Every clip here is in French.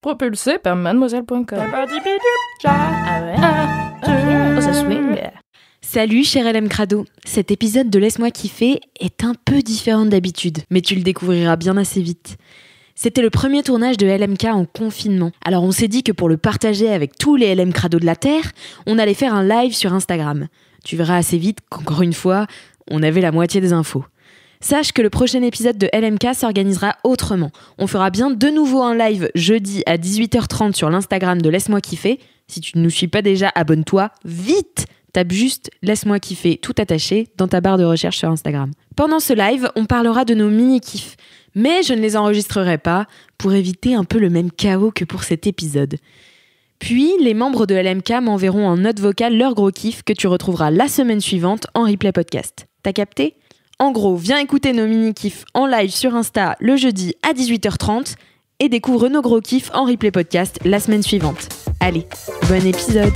Propulsé par mademoiselle.com. Ah ouais. Ça swing. Salut cher LM Crado, cet épisode de Laisse-moi kiffer est un peu différent d'habitude, mais tu le découvriras bien assez vite. C'était le premier tournage de LMK en confinement, alors on s'est dit que pour le partager avec tous les LM Crado de la Terre, on allait faire un live sur Instagram. Tu verras assez vite qu'encore une fois, on avait la moitié des infos. Sache que le prochain épisode de LMK s'organisera autrement. On fera bien de nouveau un live jeudi à 18h30 sur l'Instagram de Laisse-moi kiffer. Si tu ne nous suis pas déjà, abonne-toi vite. Tape juste « Laisse-moi kiffer » tout attaché dans ta barre de recherche sur Instagram. Pendant ce live, on parlera de nos mini-kiffs. Mais je ne les enregistrerai pas pour éviter un peu le même chaos que pour cet épisode. Puis, les membres de LMK m'enverront en note vocale leur gros kiff que tu retrouveras la semaine suivante en replay podcast. T'as capté ? En gros, viens écouter nos mini-kiffs en live sur Insta le jeudi à 18h30 et découvre nos gros kiffs en replay podcast la semaine suivante. Allez, bon épisode.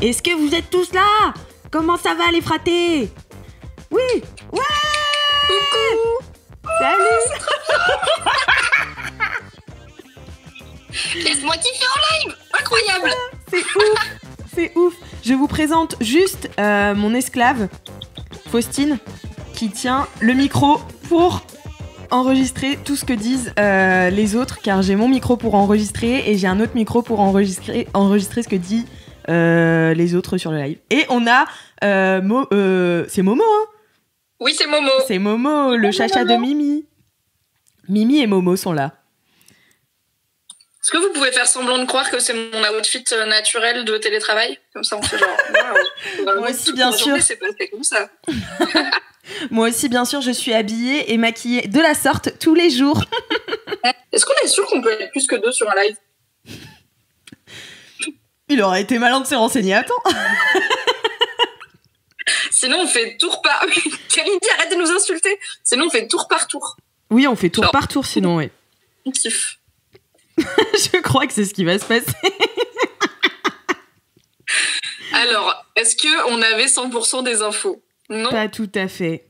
Est-ce que vous êtes tous là ? Comment ça va les fratés ? Oui. Ouais. Coucou. Salut. Laisse-moi kiffer en live. Incroyable. C'est ouf. Je vous présente juste mon esclave, Faustine, qui tient le micro pour enregistrer tout ce que disent les autres, car j'ai mon micro pour enregistrer et j'ai un autre micro pour enregistrer ce que dit les autres sur le live. Et on a c'est Momo, hein ? Oui, c'est Momo. C'est Momo, le chacha de Mimi. Mimi et Momo sont là. Est-ce que vous pouvez faire semblant de croire que c'est mon outfit naturel de télétravail ? Comme ça, on fait genre... Wow. Moi aussi, bien sûr. C'est passé comme ça. Moi aussi, bien sûr, je suis habillée et maquillée de la sorte tous les jours. Est-ce qu'on est sûr qu'on peut être plus que deux sur un live ? Il aurait été malin de se renseigner à temps. Sinon, on fait tour par... Kalindi, arrête de nous insulter. Sinon, on fait tour par tour. Oui, on fait tour par tour, sinon, oui. On kiffe. Je crois que c'est ce qui va se passer. Alors, est-ce qu'on avait 100% des infos ? Non. Pas tout à fait.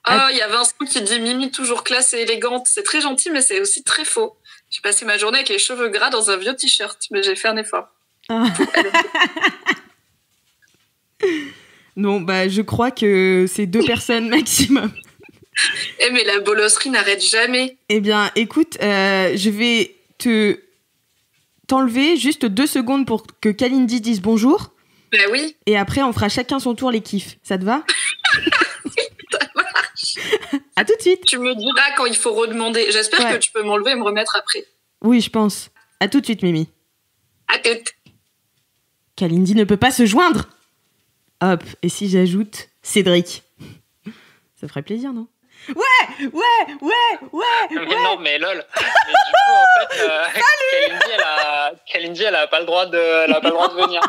Ah, il y a Vincent qui dit « Mimi toujours classe et élégante ». C'est très gentil, mais c'est aussi très faux. J'ai passé ma journée avec les cheveux gras dans un vieux t-shirt, mais j'ai fait un effort. Ah. Non, bah je crois que c'est 2 personnes maximum. Eh mais la bolosserie n'arrête jamais. Eh bien, écoute, je vais t'enlever juste 2 secondes pour que Kalindi dise bonjour. Bah oui. Et après, on fera chacun son tour les kiffs. Ça te va ? Ça marche. À tout de suite. Tu me diras quand il faut redemander. J'espère que tu peux m'enlever et me remettre après. Oui, je pense. À tout de suite, Mimi. À toutes. Kalindi ne peut pas se joindre. Hop, et si j'ajoute Cédric ? Ça ferait plaisir, non ? Ouais. Mais non, mais lol. Mais du coup, en fait, Kalindi, elle a pas le droit de venir.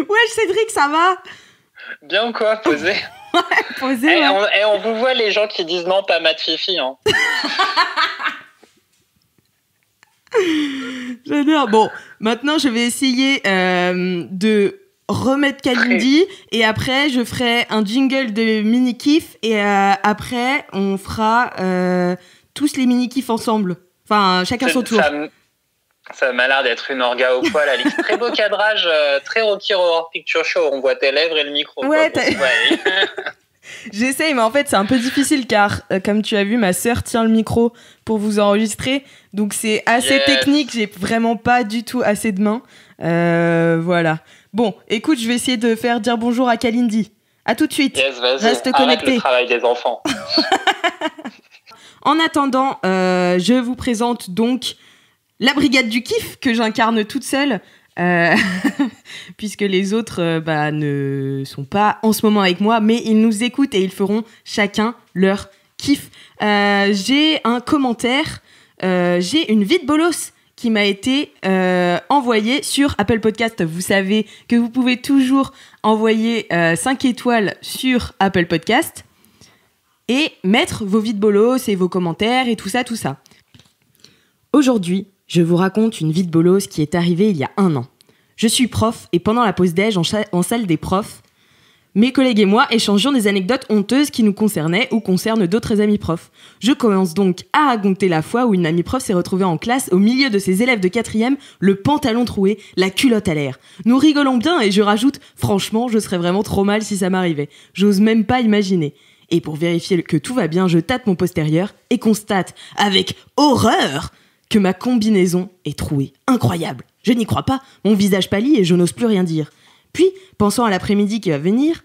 Ouais, Cédric, ça va ? Bien ou quoi, posé. Ouais, posé. Et on vous voit les gens qui disent non, pas Matt Fifi, hein. J'adore. Bon, maintenant, je vais essayer de remettre Kalindi et après, je ferai un jingle de mini-kiff et après, on fera tous les mini-kiffs ensemble. Enfin, chacun son tour. Ça m'a l'air d'être une orga au poil, Alix. Très beau cadrage, très Rocky Horror Picture Show. On voit tes lèvres et le micro. Ouais, j'essaye, mais en fait, c'est un peu difficile car, comme tu as vu, ma sœur tient le micro pour vous enregistrer. Donc, c'est assez technique. J'ai vraiment pas du tout assez de mains. Voilà. Bon, écoute, je vais essayer de faire dire bonjour à Kalindi. À tout de suite. Yes, vas-y. Reste connecté. Arrête le travail des enfants. En attendant, je vous présente donc la brigade du kiff que j'incarne toute seule. Puisque les autres ne sont pas en ce moment avec moi, mais ils nous écoutent et ils feront chacun leur kiff. J'ai un commentaire, j'ai une vie de bolos qui m'a été envoyée sur Apple Podcast. Vous savez que vous pouvez toujours envoyer 5 étoiles sur Apple Podcast et mettre vos vies de bolos et vos commentaires et tout ça. Aujourd'hui, je vous raconte une vie de bolos qui est arrivée il y a 1 an. Je suis prof et pendant la pause déj en salle des profs, Mes collègues et moi échangions des anecdotes honteuses qui nous concernaient ou concernent d'autres amis profs. Je commence donc à raconter la fois où une amie prof s'est retrouvée en classe au milieu de ses élèves de 4e, le pantalon troué, la culotte à l'air. Nous rigolons bien et je rajoute « Franchement, je serais vraiment trop mal si ça m'arrivait. J'ose même pas imaginer. » Et pour vérifier que tout va bien, je tâte mon postérieur et constate, avec horreur, que ma combinaison est trouée. Incroyable. Je n'y crois pas, mon visage pâlit et je n'ose plus rien dire. Puis, pensant à l'après-midi qui va venir,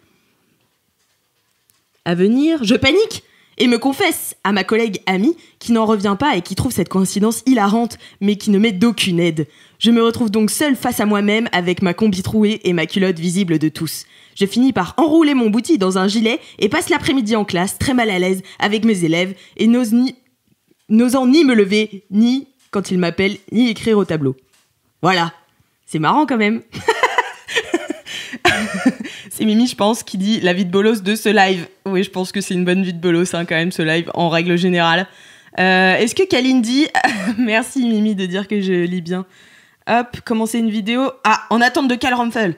je panique et me confesse à ma collègue amie qui n'en revient pas et qui trouve cette coïncidence hilarante, mais qui ne m'est d'aucune aide. Je me retrouve donc seule face à moi-même avec ma combi trouée et ma culotte visible de tous. Je finis par enrouler mon bouti dans un gilet et passe l'après-midi en classe, très mal à l'aise avec mes élèves et n'osant ni me lever, ni, quand ils m'appellent, ni écrire au tableau. Voilà, c'est marrant quand même. C'est Mimi, je pense, qui dit la vie de bolos de ce live. Oui, je pense que c'est une bonne vie de bolos, hein, quand même, ce live, en règle générale. Est-ce que Kalindi... Merci, Mimi, de dire que je lis bien. Hop, commencer une vidéo. Ah, en attente de Cal Rumpel.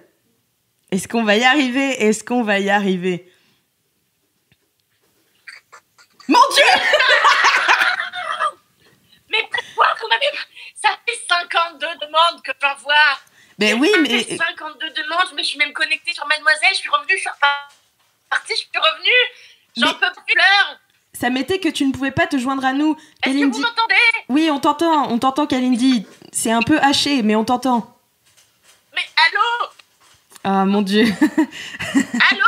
Est-ce qu'on va y arriver Mon Dieu. Mais pourquoi vous m'avez... Ça fait 52 demandes que j'envoie. Ben oui, mais... 52 demandes, mais je suis même connectée sur Mademoiselle, je suis revenue, je suis repartie, je suis revenue. J'en peux plus, l'heure. Ça m'était que tu ne pouvais pas te joindre à nous. Est-ce Kalindi... que vous m'entendez? Oui, on t'entend Kalindi. C'est un peu haché, mais on t'entend. Mais allô? Ah, mon Dieu. Allô?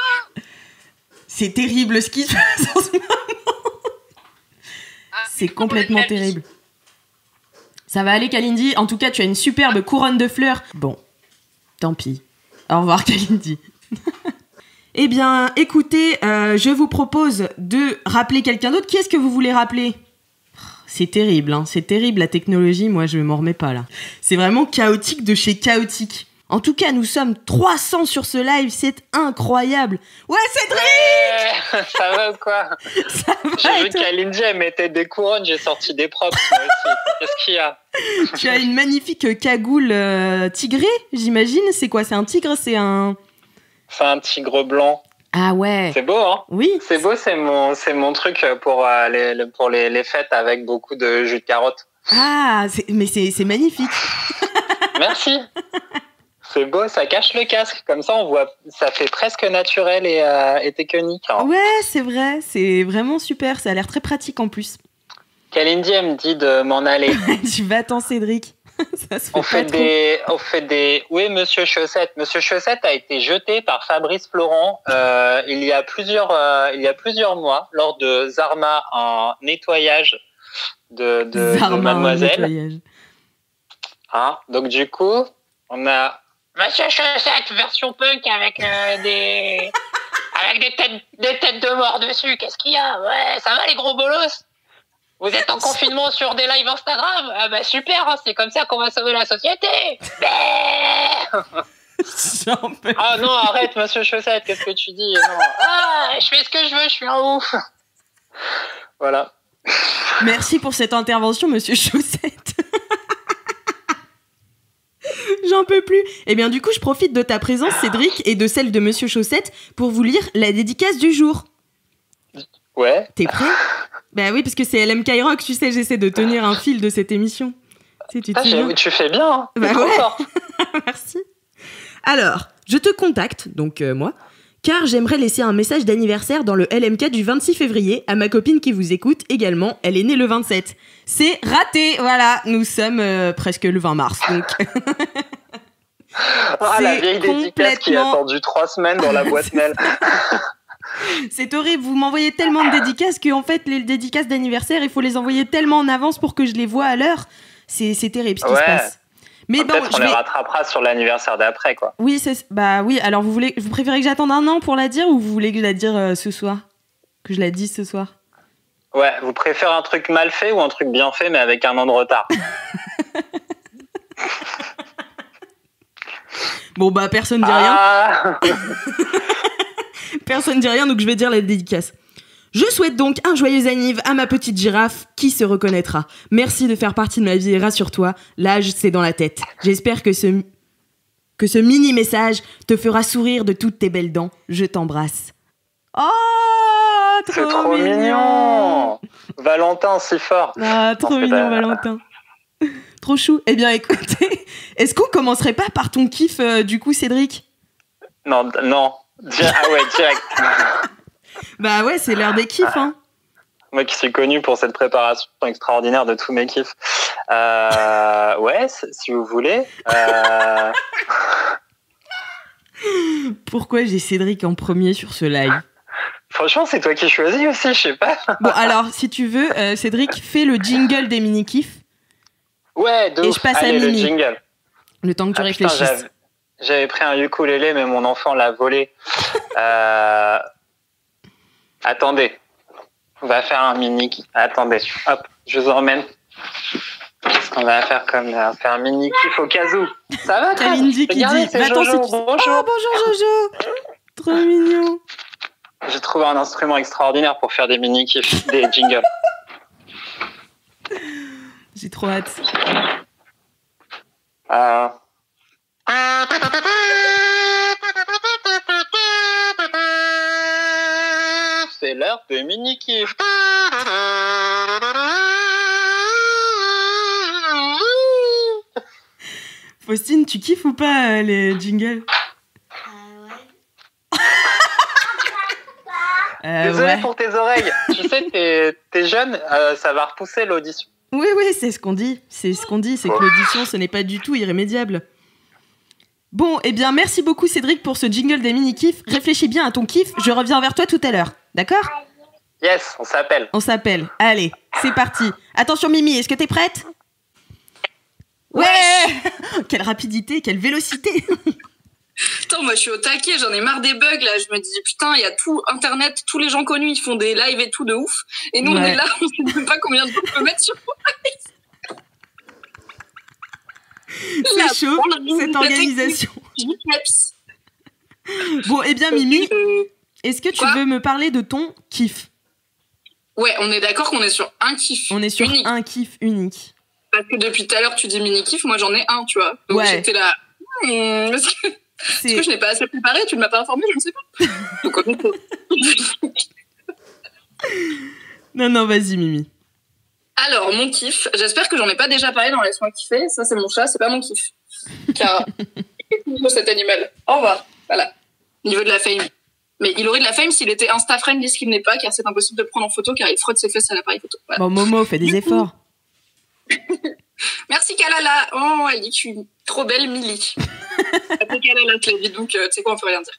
C'est terrible ce qui se passe en ce moment. C'est complètement terrible. Ça va aller, Kalindi. En tout cas, tu as une superbe couronne de fleurs. Bon, tant pis. Au revoir, Kalindi. Eh bien, écoutez, je vous propose de rappeler quelqu'un d'autre. Qui est-ce que vous voulez rappeler ? C'est terrible, hein. C'est terrible, la technologie. Moi, je m'en remets pas, là. C'est vraiment chaotique de chez chaotique. En tout cas, nous sommes 300 sur ce live, c'est incroyable. Ouais, Cédric! Ça va ou quoi? Ça va. J'ai vu qu'Alindy, elle mettait des couronnes, j'ai sorti des props, moi aussi. Qu'est-ce qu'il y a? Tu as une magnifique cagoule tigrée, j'imagine. C'est quoi? C'est un tigre? C'est un tigre blanc. Ah ouais. C'est beau, hein? Oui. C'est beau, c'est mon truc pour les fêtes avec beaucoup de jus de carotte. Ah, mais c'est magnifique. Merci. C'est beau, ça cache le casque. Comme ça, on voit, ça fait presque naturel et technique. Hein. Ouais, c'est vrai. C'est vraiment super. Ça a l'air très pratique en plus. Kalindi, elle me dit de m'en aller. Tu vas-t'en, Cédric. Ça se fait on fait des... Oui, Monsieur Chaussette. Monsieur Chaussette a été jeté par Fabrice Florent il y a plusieurs mois lors de Zarma en nettoyage de Mademoiselle. Nettoyage. Hein, donc du coup, on a Monsieur Chaussette version punk avec des têtes de mort dessus. Qu'est-ce qu'il y a? Ouais, ça va les gros bolos? Vous êtes en confinement sur des lives Instagram? Ah bah super, hein, c'est comme ça qu'on va sauver la société. Ah non, arrête Monsieur Chaussette, qu'est-ce que tu dis? Non. Ah, je fais ce que je veux, je suis un ouf. Voilà. Merci pour cette intervention, Monsieur Chaussette. J'en peux plus. Eh bien, du coup, je profite de ta présence, Cédric, et de celle de Monsieur Chaussette pour vous lire la dédicace du jour. Ouais. T'es prêt? Bah oui, parce que c'est LMK Rock, tu sais, j'essaie de tenir un fil de cette émission. Tu fais bien, hein. Bah ouais. Merci. Alors, je te contacte, donc moi, car j'aimerais laisser un message d'anniversaire dans le LMK du 26 février à ma copine qui vous écoute également. Elle est née le 27. C'est raté, voilà. Nous sommes presque le 20 mars, donc... la vieille dédicace qui a attendu 3 semaines dans la boîte mail. C'est horrible, vous m'envoyez tellement de dédicaces qu'en fait, les dédicaces d'anniversaire, il faut les envoyer tellement en avance pour que je les vois à l'heure. C'est terrible ce qui se passe. Mais peut-être qu'on les rattrapera sur l'anniversaire d'après, quoi. Oui, oui. Alors, vous préférez que j'attende un an pour la dire ou vous voulez que je la dise ce soir? Que je la dise ce soir? Ouais, vous préférez un truc mal fait ou un truc bien fait mais avec un an de retard? Bon, bah, personne dit rien. Personne dit rien, donc je vais dire la dédicace. Je souhaite donc un joyeux anniv à ma petite girafe qui se reconnaîtra. Merci de faire partie de ma vie et rassure-toi, l'âge c'est dans la tête. J'espère que que ce mini message te fera sourire de toutes tes belles dents. Je t'embrasse. Oh, C'est trop mignon. Valentin, si fort. Ah, trop mignon, Valentin. Trop chou. Eh bien, écoutez, est-ce qu'on commencerait pas par ton kiff, du coup, Cédric? Non. Ah ouais, direct. Bah ouais, c'est l'heure des kiffs, hein. Moi qui suis connu pour cette préparation extraordinaire de tous mes kiffs. Ouais, si vous voulez. Pourquoi j'ai Cédric en premier sur ce live? Franchement, c'est toi qui choisis aussi, je sais pas. Bon, alors, si tu veux, Cédric, fais le jingle des mini-kiffs. Ouais, de Et ouf. je passe Allez, à le Mimi. jingle. Le temps que tu Putain, réfléchisses. j'avais pris un ukulélé, mais mon enfant l'a volé. Attendez. On va faire un mini. Attendez. Hop, je vous emmène. Qu'est-ce qu'on va faire comme là? On va faire un mini kiff au cas où. Ça va, Kalindi qui regardez, dit c'est va-t'en, Jojo. c'est- Bonjour. Oh, bonjour Jojo. Trop mignon. J'ai trouvé un instrument extraordinaire pour faire des mini kiffs, des jingles. J'ai trop hâte. C'est l'heure des mini kiffs. Faustine, tu kiffes ou pas les jingles? Désolé Ouais. pour tes oreilles. Tu sais, t'es jeune, ça va repousser l'audition. Oui, c'est ce qu'on dit. C'est ce qu'on dit, c'est que l'audition, ce n'est pas du tout irrémédiable. Bon, eh bien, merci beaucoup Cédric pour ce jingle des mini-kiffs. Réfléchis bien à ton kiff, je reviens vers toi tout à l'heure. D'accord? Yes, on s'appelle. On s'appelle. Allez, c'est parti. Attention Mimi, est-ce que t'es prête? Ouais. Quelle rapidité, quelle vélocité. Putain, moi je suis au taquet, j'en ai marre des bugs là. Je me dis putain, il y a tout internet, tous les gens connus ils font des lives et tout de ouf. Et nous on Ouais. est là, on sait même pas combien de temps on peut mettre sur. Là, C'est chaud, pour le cette la organisation. technique, je peps. Bon, eh bien Mimi, est-ce que tu Quoi veux me parler de ton kiff? Ouais, on est d'accord qu'on est sur un kiff. On est sur unique. un kiff unique. Parce que depuis tout à l'heure tu dis mini kiff, moi j'en ai un, tu vois. Donc Ouais. j'étais là. Est-ce que C'est je n'ai pas assez préparé? Tu ne m'as pas informé? Je ne sais pas. Donc, on peut. Non, vas-y Mimi. Alors, mon kiff, j'espère que j'en ai pas déjà parlé dans Laisse-moi kiffer. Ça, c'est mon chat, c'est pas mon kiff. Car, cet animal. Au revoir. Voilà. Niveau de la fame. Mais il aurait de la fame s'il était Insta-friendly, ce qu'il n'est pas, car c'est impossible de le prendre en photo, car il frotte ses fesses à l'appareil photo. Voilà. Bon, Momo, fais des efforts. Merci Kalala. Oh, elle dit que je suis trop belle, Milly. Après Kalala, je l'ai dit, donc tu sais quoi, on peut rien dire.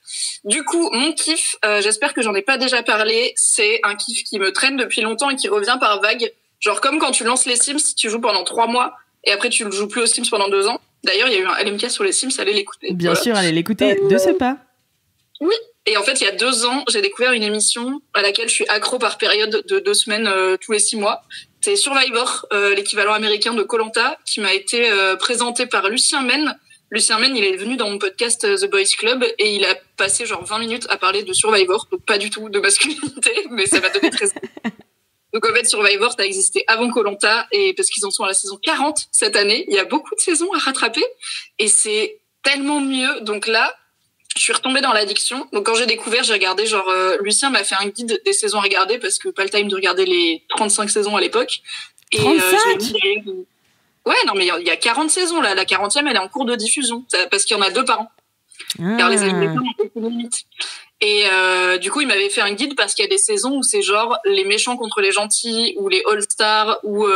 Du coup, mon kiff, j'espère que j'en ai pas déjà parlé, c'est un kiff qui me traîne depuis longtemps et qui revient par vague. Genre comme quand tu lances les Sims, tu joues pendant 3 mois et après tu ne joues plus aux Sims pendant 2 ans. D'ailleurs, il y a eu un LMK sur les Sims, allez l'écouter. Bien Voilà. sûr, allez l'écouter de ce pas. Oui. Et en fait, il y a 2 ans, j'ai découvert une émission à laquelle je suis accro par période de 2 semaines tous les 6 mois. C'est Survivor, l'équivalent américain de Koh-Lanta, qui m'a été présenté par Lucien Men. Lucien Men, il est venu dans mon podcast The Boys Club et il a passé genre 20 minutes à parler de Survivor, donc pas du tout de masculinité, mais ça m'a donné très envie. Donc en fait, Survivor, ça a existé avant Koh-Lanta et parce qu'ils en sont à la saison 40 cette année, il y a beaucoup de saisons à rattraper et c'est tellement mieux. Donc là, je suis retombée dans l'addiction. Donc quand j'ai découvert, j'ai regardé genre Lucien m'a fait un guide des saisons à regarder parce que pas le time de regarder les 35 saisons à l'époque. Et 35 je l'ai mis ouais, non mais il y a 40 saisons là, la 40e elle est en cours de diffusion parce qu'il y en a 2 par an. Car les Américains ont beaucoup de limites. Et du coup, il m'avait fait un guide parce qu'il y a des saisons où c'est genre les méchants contre les gentils, ou les All-Stars, ou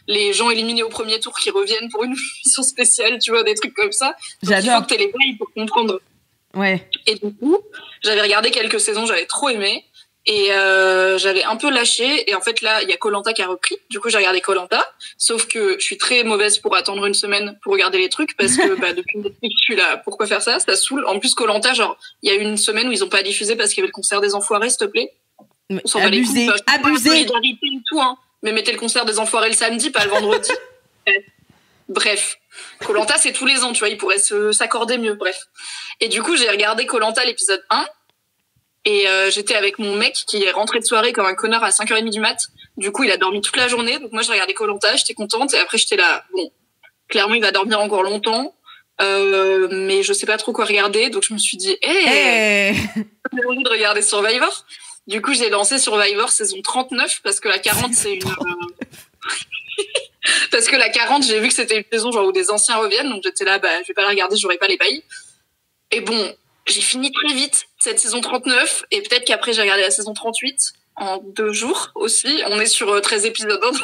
les gens éliminés au premier tour qui reviennent pour une mission spéciale, tu vois, des trucs comme ça. Donc, il faut J'adore. que t'aies les bails pour comprendre. Ouais. Et du coup, j'avais regardé quelques saisons, j'avais trop aimé. Et j'avais un peu lâché. Et en fait, là, il y a Koh-Lanta qui a repris. Du coup, j'ai regardé Koh-Lanta. Sauf que je suis très mauvaise pour attendre une semaine pour regarder les trucs. Parce que depuis Netflix, je suis là. Pourquoi faire ça? Ça saoule. En plus, Koh-Lanta, genre, il y a eu une semaine où ils ont pas diffusé parce qu'il y avait le concert des Enfoirés, s'il te plaît. On s'en bat les Abusé, couilles. Enfin, abusé. solidarité et tout, hein. Mais mettez le concert des Enfoirés le samedi, pas le vendredi. Bref. Koh-Lanta, c'est tous les ans, tu vois. Ils pourraient s'accorder mieux. Bref. Et du coup, j'ai regardé Koh-Lanta l'épisode 1. Et j'étais avec mon mec qui est rentré de soirée comme un connard à 5h30 du mat. Du coup, il a dormi toute la journée. Donc moi, j'ai regardé Koh-Lanta, j'étais contente. Et après, j'étais là, bon, clairement, il va dormir encore longtemps. mais je sais pas trop quoi regarder, donc je me suis dit, j'ai envie de regarder Survivor. Du coup, j'ai lancé Survivor saison 39 parce que la 40 c'est une parce que la 40, j'ai vu que c'était une saison genre où des anciens reviennent, donc j'étais là, je vais pas la regarder, j'aurais pas les bails. Et bon, j'ai fini très vite cette saison 39 et peut-être qu'après j'ai regardé la saison 38 en 2 jours aussi. On est sur 13 épisodes. Donc...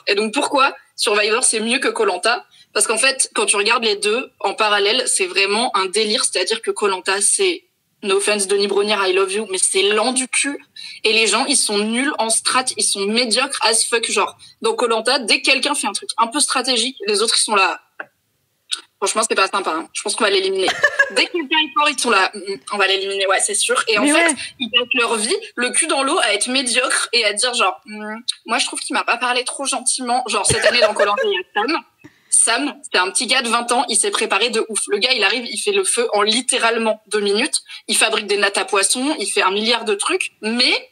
Et donc pourquoi Survivor c'est mieux que Koh-Lanta? Parce qu'en fait, quand tu regardes les deux en parallèle, c'est vraiment un délire. C'est-à-dire que Koh-Lanta, c'est, no offense Denis Brognard, I love you, mais c'est lent du cul. Et les gens, ils sont nuls en strat, ils sont médiocres as fuck. Genre, dans Koh-Lanta, dès que quelqu'un fait un truc un peu stratégique, les autres, ils sont là. Franchement, c'est pas sympa. Hein. Je pense qu'on va l'éliminer. Dès que quelqu'un est fort, ils sont là. On va l'éliminer, ouais, c'est sûr. Et en fait, ils passent leur vie, le cul dans l'eau, à être médiocres et à dire genre, moi, je trouve qu'il m'a pas parlé trop gentiment. Genre, cette année, dans Koh-Lanta, il y a Sam. Sam, c'est un petit gars de 20 ans, il s'est préparé de ouf. Le gars, il arrive, il fait le feu en littéralement 2 minutes. Il fabrique des nattes à poissons, il fait 1 milliard de trucs. Mais,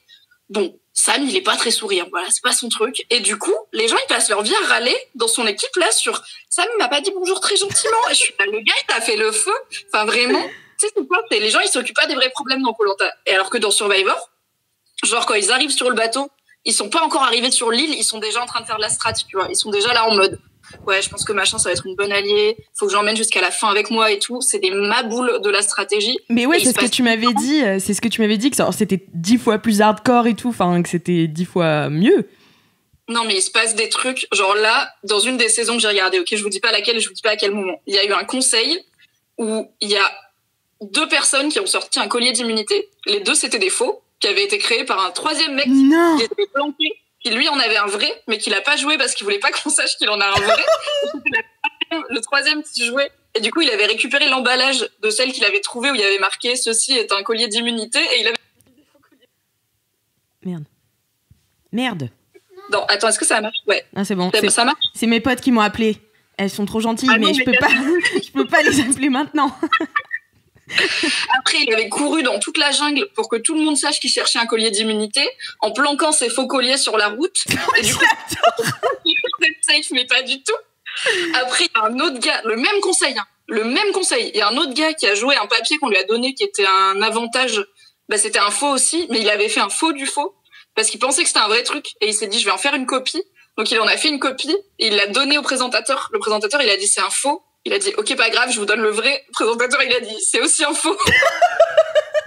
bon, Sam, il est pas très souriant. Voilà, c'est pas son truc. Et du coup, les gens, ils passent leur vie à râler dans son équipe, là, sur Sam, il m'a pas dit bonjour très gentiment. Et je suis là, le gars, il t'a fait le feu. Enfin, vraiment, tu sais, c'est quoi? Les gens, ils s'occupent pas des vrais problèmes dans Koh-Lanta. Et alors que dans Survivor, genre, quand ils arrivent sur le bateau, ils sont pas encore arrivés sur l'île, ils sont déjà en train de faire de la strat, tu vois. Ils sont déjà là en mode, ouais, je pense que machin, ça va être une bonne alliée. Faut que j'emmène jusqu'à la fin avec moi et tout. C'est des maboules de la stratégie. Mais ouais, c'est ce que tu m'avais dit. C'est ce que tu m'avais dit, que c'était 10 fois plus hardcore et tout. Enfin, que c'était 10 fois mieux. Non, mais il se passe des trucs. Genre là, dans une des saisons que j'ai regardées, ok, je vous dis pas laquelle, je vous dis pas à quel moment. Il y a eu un conseil où il y a 2 personnes qui ont sorti un collier d'immunité. Les 2, c'était des faux, qui avaient été créés par un 3e mec qui était planqué. Qui lui en avait un vrai, mais qu'il a pas joué parce qu'il voulait pas qu'on sache qu'il en a un vrai. Le 3e qui jouait. Et du coup, il avait récupéré l'emballage de celle qu'il avait trouvée où il y avait marqué « Ceci est un collier d'immunité » et il avait... Merde. Non, attends, est-ce que ça marche? Ouais. Ah, c'est bon. Ça marche? C'est mes potes qui m'ont appelé. Elles sont trop gentilles, mais je peux pas les appeler maintenant. Après, il avait couru dans toute la jungle pour que tout le monde sache qu'il cherchait un collier d'immunité en planquant ses faux colliers sur la route. Et du coup, il était safe, mais pas du tout. Après, il y a un autre gars, le même conseil. Il y a un autre gars qui a joué un papier qu'on lui a donné qui était un avantage. C'était un faux aussi, mais il avait fait un faux du faux parce qu'il pensait que c'était un vrai truc et il s'est dit je vais en faire une copie. Donc il en a fait une copie et il l'a donné au présentateur. Le présentateur, il a dit c'est un faux. Il a dit ok, pas grave, je vous donne le vrai. Le présentateur, il a dit c'est aussi un faux.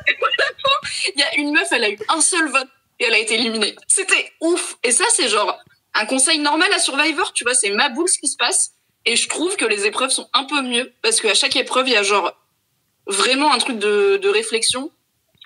Et à la fin, il y a une meuf, elle a eu un seul vote et elle a été éliminée. C'était ouf. Et ça, c'est genre un conseil normal à Survivor, tu vois, c'est ma boule ce qui se passe. Et je trouve que les épreuves sont un peu mieux parce qu'à chaque épreuve, il y a genre vraiment un truc de réflexion.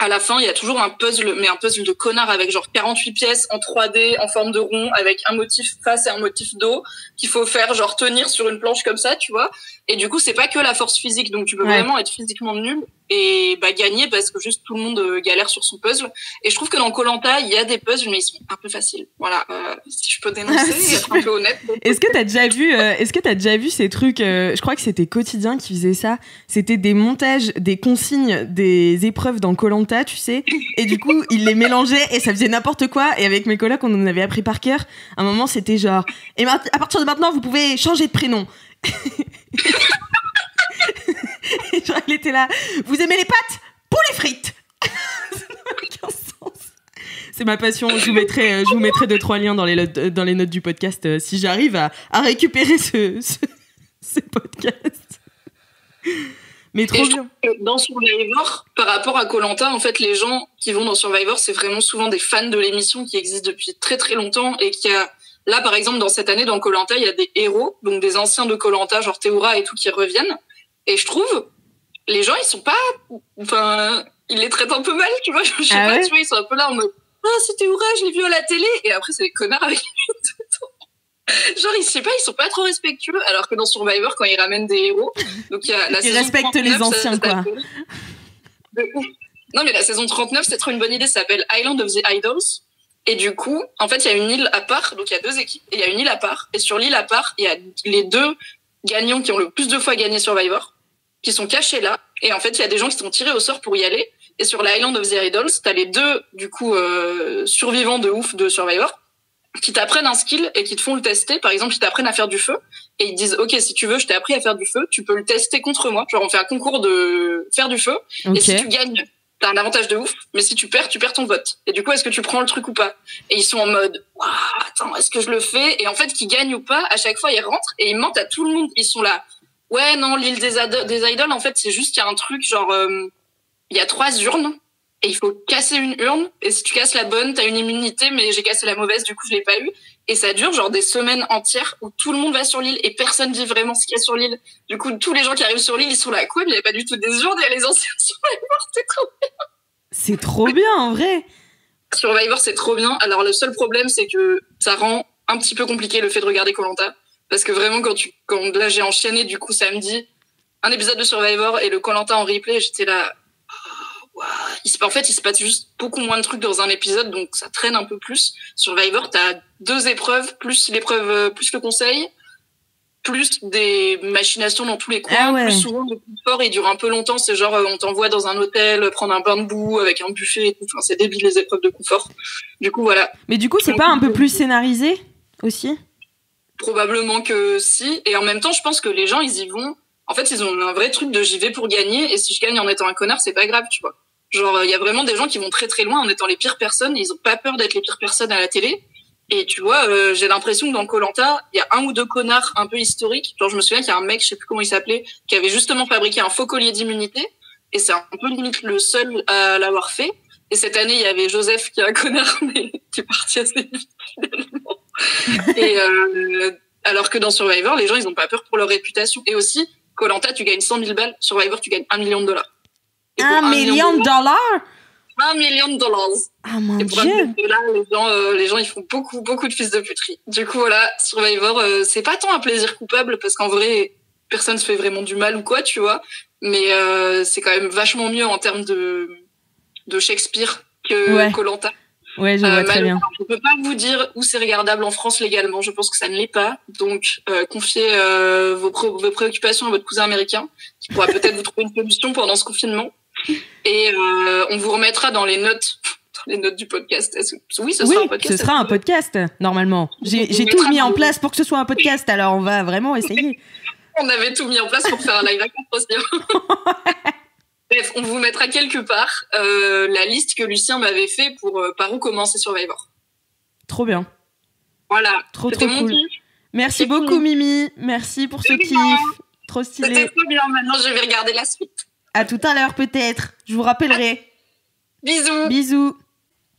À la fin, il y a toujours un puzzle, mais un puzzle de connard avec genre 48 pièces en 3D, en forme de rond, avec un motif face et un motif dos, qu'il faut faire genre tenir sur une planche comme ça, tu vois. Et du coup, c'est pas que la force physique, donc tu peux vraiment être physiquement nul et gagner parce que juste tout le monde galère sur son puzzle. Et je trouve que dans Koh-Lanta, il y a des puzzles, mais ils sont un peu faciles. Voilà, si je peux dénoncer et être un peu honnête. Est-ce que t'as déjà vu ces trucs, je crois que c'était Quotidien qui faisait ça, c'était des montages, des consignes, des épreuves dans Koh-Lanta, tu sais, et du coup, ils les mélangeaient et ça faisait n'importe quoi, et avec mes colocs, on en avait appris par cœur. À un moment, c'était genre, et à partir de maintenant, vous pouvez changer de prénom. Et genre, il était là, vous aimez les pâtes? Pour les frites. Ça n'a aucun sens. C'est ma passion. Je vous mettrai 2-3 liens dans les notes du podcast si j'arrive à récupérer ce podcast. Mais trop bien. Dans Survivor, par rapport à Koh-Lanta, en fait, les gens qui vont dans Survivor, c'est vraiment souvent des fans de l'émission qui existent depuis très très longtemps et qui a... Là, par exemple, dans cette année, dans Koh-Lanta, il y a des héros, donc des anciens de Koh-Lanta, genre Théoura et tout, qui reviennent. Et je trouve, les gens, ils sont pas... Enfin, ils les traitent un peu mal, tu vois. Je sais pas, ouais. Tu vois, ils sont un peu là en mode « Ah, c'est Théoura, je l'ai vu à la télé !» Et après, c'est des connards avec lui tout le temps. Genre, je sais pas, ils sont pas trop respectueux, alors que dans Survivor, quand ils ramènent des héros... Donc, il y a la ils respectent 39, les anciens, quoi. Non, mais la saison 39, c'est trop une bonne idée, ça s'appelle Island of the Idols. Et du coup, en fait, il y a une île à part, donc il y a 2 équipes, et il y a une île à part. Et sur l'île à part, il y a les 2 gagnants qui ont le plus de fois gagné Survivor, qui sont cachés là. Et en fait, il y a des gens qui sont tirés au sort pour y aller. Et sur l'Island of the Idols, t'as les 2, du coup, survivants de ouf de Survivor, qui t'apprennent un skill et qui te font le tester. Par exemple, ils t'apprennent à faire du feu et ils te disent ok, si tu veux, je t'ai appris à faire du feu, tu peux le tester contre moi. Genre on fait un concours de faire du feu et si tu gagnes, t'as un avantage de ouf, mais si tu perds ton vote. Et du coup, est-ce que tu prends le truc ou pas? Et ils sont en mode waouh, attends, est-ce que je le fais? Et en fait, qu'ils gagnent ou pas, à chaque fois ils rentrent et ils mentent à tout le monde. Ils sont là. Ouais, non, l'île des idoles, en fait, c'est juste qu'il y a un truc genre il y a 3 urnes. Et il faut casser une urne, et si tu casses la bonne, t'as une immunité, mais j'ai cassé la mauvaise, du coup je l'ai pas eu. Et ça dure genre des semaines entières où tout le monde va sur l'île et personne vit vraiment ce qu'il y a sur l'île. Du coup, tous les gens qui arrivent sur l'île, ils sont là, quoi, mais il n'y a pas du tout des urnes, il y a les anciens Survivor, c'est trop bien. C'est trop bien, en vrai. Survivor, c'est trop bien. Alors le seul problème, c'est que ça rend un petit peu compliqué le fait de regarder Koh-Lanta. Parce que vraiment, quand là j'ai enchaîné, du coup, samedi, un épisode de Survivor et le Koh-Lanta en replay, j'étais là... En fait, il se passe juste beaucoup moins de trucs dans un épisode, donc ça traîne un peu plus. Survivor, t'as 2 épreuves, plus l'épreuve, plus le conseil, plus des machinations dans tous les coins, plus souvent le confort, il dure un peu longtemps, c'est genre on t'envoie dans un hôtel prendre un bain de boue avec un buffet et tout, enfin c'est débile les épreuves de confort. Du coup, voilà. Mais du coup, c'est pas un peu plus scénarisé, aussi? Probablement que si, et en même temps, je pense que les gens, ils y vont... En fait, ils ont un vrai truc de j'y vais pour gagner, et si je gagne en étant un connard, c'est pas grave, tu vois. Genre, il y a vraiment des gens qui vont très très loin en étant les pires personnes, et ils ont pas peur d'être les pires personnes à la télé. Et tu vois, j'ai l'impression que dans Koh-Lanta, il y a 1 ou 2 connards un peu historiques. Genre, je me souviens qu'il y a un mec, je sais plus comment il s'appelait, qui avait justement fabriqué un faux collier d'immunité, et c'est un peu limite le seul à l'avoir fait. Et cette année, il y avait Joseph, qui est un connard, mais qui est parti assez vite, finalement. Et alors que dans Survivor, les gens, ils ont pas peur pour leur réputation. Et aussi, Koh-Lanta, tu gagnes 100 000 balles. Survivor, tu gagnes $1 million. Et 1 million de dollars? $1 million. Ah mon et pour Dieu. là, les gens, ils font beaucoup de fils de puterie. Du coup, voilà, Survivor, c'est pas tant un plaisir coupable, parce qu'en vrai, personne se fait vraiment du mal ou quoi, tu vois. Mais c'est quand même vachement mieux en termes de Shakespeare que Koh-Lanta. Ouais, je vois très bien. Je peux pas vous dire où c'est regardable en France légalement. Je pense que ça ne l'est pas. Donc, confiez vos préoccupations à votre cousin américain, qui pourra peut-être vous trouver une solution pendant ce confinement. Et on vous remettra dans les notes du podcast. Oui, ce sera un podcast. Ce sera un podcast, normalement. J'ai tout mis en place pour que ce soit un podcast, alors on va vraiment essayer. On avait tout mis en place pour faire un live à aussi. Bref, on vous mettra quelque part la liste que Lucien m'avait fait pour par où commencer Survivor. Trop bien. Voilà. Trop cool. Merci beaucoup, Mimi. Merci pour ce kiff. Trop stylé. C'était trop bien. Maintenant, je vais regarder la suite. À tout à l'heure, peut-être. Je vous rappellerai. Bisous. Bisous.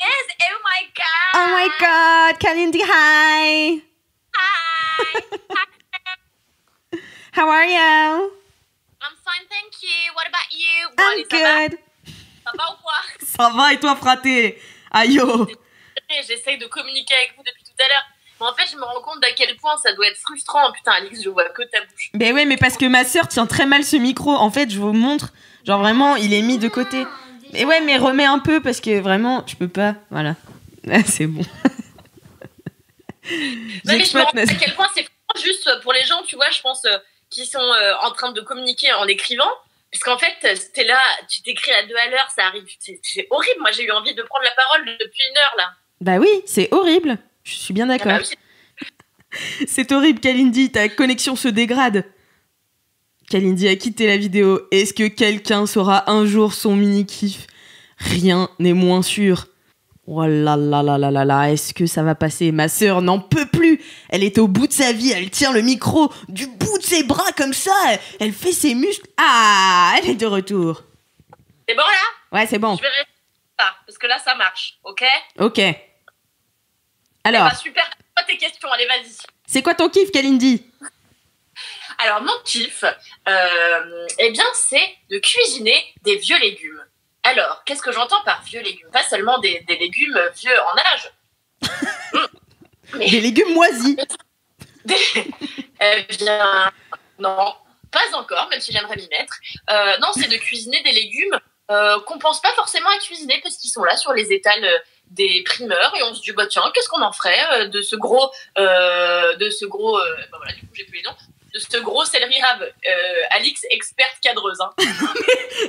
Yes, oh my god. Oh my god, Kalindi, hi. Hi. How are you? I'm fine, thank you. What about you? I'm good. Ça va ou quoi? Ça va et toi, fraté? Aïe yo. J'essaye de communiquer avec vous depuis tout à l'heure. Mais en fait, je me rends compte d'à quel point ça doit être frustrant. Putain, Alix, je vois que ta bouche. Ben ouais, mais parce que ma sœur tient très mal ce micro. En fait, je vous montre. Genre vraiment, il est mis de côté. Et ouais, mais remets un peu parce que vraiment, je peux pas. Voilà. C'est bon. Non, mais je me rends compte à quel point c'est frustrant juste pour les gens, tu vois, je pense, qui sont en train de communiquer en écrivant. Parce qu'en fait, t'es là, tu t'écris à 2 à l'heure, ça arrive. C'est horrible. Depuis 1 heure, là. Bah oui, c'est horrible. Je suis bien d'accord. Ah bah oui. C'est horrible, Kalindi, ta connexion se dégrade. Kalindi a quitté la vidéo. Est-ce que quelqu'un saura un jour son mini-kiff? Rien n'est moins sûr. Oh là là là là là là, est-ce que ça va passer? Ma sœur n'en peut plus. Elle est au bout de sa vie, elle tient le micro du bout de ses bras comme ça. Elle fait ses muscles. Ah, elle est de retour. C'est bon, là? Ouais, c'est bon. Je vais rester ça, parce que là, ça marche, ok? Ok. Alors, bah, super, pas tes questions, allez, vas-y. c'est quoi ton kiff, Kalindi? Alors, mon kiff, eh bien, c'est de cuisiner des vieux légumes. Alors, qu'est-ce que j'entends par vieux légumes? Pas seulement des légumes vieux en âge. Des légumes moisis. Bien, non, pas encore, même si j'aimerais m'y mettre. Non, c'est de cuisiner des légumes qu'on pense pas forcément à cuisiner parce qu'ils sont là sur les étals des primeurs et on se dit, bah tiens, qu'est-ce qu'on en ferait de ce gros... bah voilà, du coup, j'ai plus les noms. de ce gros céleri rave. Alix, experte cadreuse. Hein.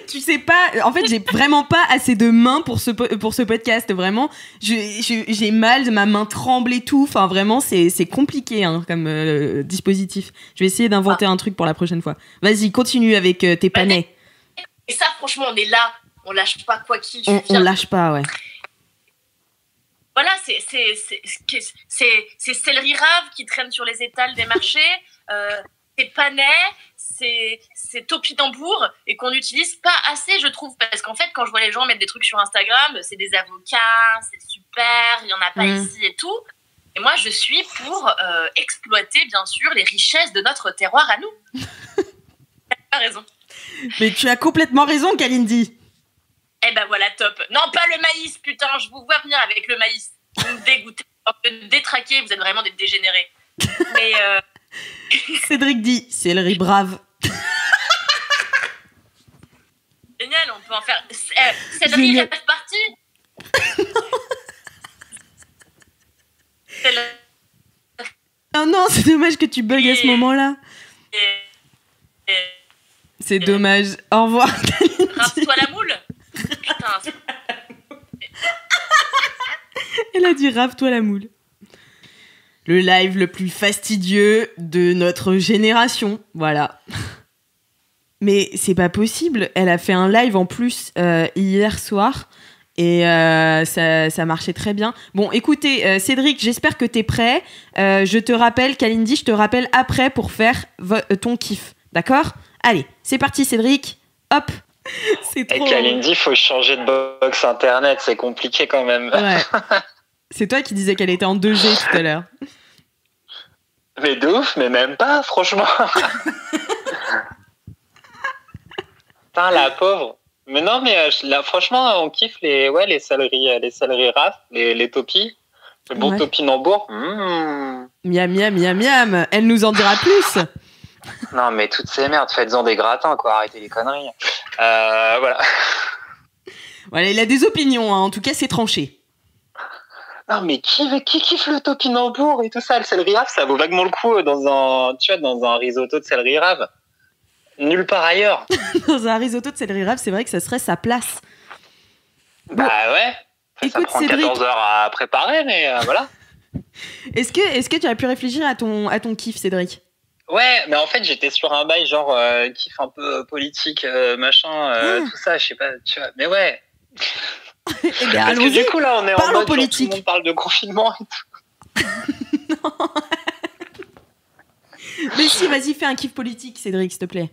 Tu sais pas, en fait, j'ai vraiment pas assez de mains pour ce podcast. Vraiment, j'ai mal, ma main tremble et tout. Enfin, vraiment, c'est compliqué hein, comme dispositif. Je vais essayer d'inventer un truc pour la prochaine fois. Vas-y, continue avec tes panais. Et ça, franchement, on est là. On lâche pas quoi qu'il on lâche pas, ouais. Voilà, c'est céleri rave qui traîne sur les étals des marchés, c'est panais, c'est topinambour et qu'on n'utilise pas assez, je trouve. Parce qu'en fait, quand je vois les gens mettre des trucs sur Instagram, c'est des avocats, c'est super, il n'y en a pas ici et tout. Et moi, je suis pour exploiter, bien sûr, les richesses de notre terroir à nous. T'as raison. Mais tu as complètement raison, Kalindi. Eh ben voilà, top. Non, pas le maïs, putain, je vous vois venir avec le maïs. Vous me dégoûtez, vous me détraquez, vous êtes vraiment des dégénérés. Mais Cédric dit céleri brave. Génial, on peut en faire. Cédric est parti. Oh non, c'est dommage que tu bugs à ce moment-là. C'est dommage. Au revoir. Rase-toi la moule. Putain. Elle a dit rave-toi la moule. Le live le plus fastidieux de notre génération. Voilà. Mais c'est pas possible. Elle a fait un live en plus hier soir. Et ça marchait très bien. Bon, écoutez, Cédric, j'espère que t'es prêt. Je te rappelle, Kalindi, je te rappelle après pour faire ton kiff. D'accord ? Allez, c'est parti, Cédric. Hop. C'est trop... Et Kalindi, faut changer de box internet, c'est compliqué quand même. Ouais. C'est toi qui disais qu'elle était en 2G tout à l'heure. Mais de ouf, mais même pas, franchement. Putain, la pauvre. Mais non, mais là, franchement, on kiffe les céleris raf, les topis. Le bon topinambour. Miam, miam, miam, miam. Elle nous en dira plus. Non, mais toutes ces merdes, faites-en des gratins, quoi. Arrêtez les conneries. Voilà. Voilà, il a des opinions, hein. En tout cas, c'est tranché. Non, mais qui kiffe le topinambour et tout ça? Le céleri rave, ça vaut vaguement le coup dans un risotto de céleri rave. Nulle part ailleurs. Dans un risotto de céleri rave, c'est vrai que ça serait sa place. Bah ouais. Écoute, ça prend Cédric, 14 heures à préparer, mais voilà. Est-ce que tu as pu réfléchir à ton kiff, Cédric? Ouais, mais en fait, j'étais sur un bail genre kiff un peu politique, machin, tout ça, je sais pas, tu vois. Mais ouais. Eh bien, parce que du coup, là, on est en mode politique. Genre, tout le monde parle de confinement et tout. Non. Mais si, vas-y, fais un kiff politique, Cédric, s'il te plaît.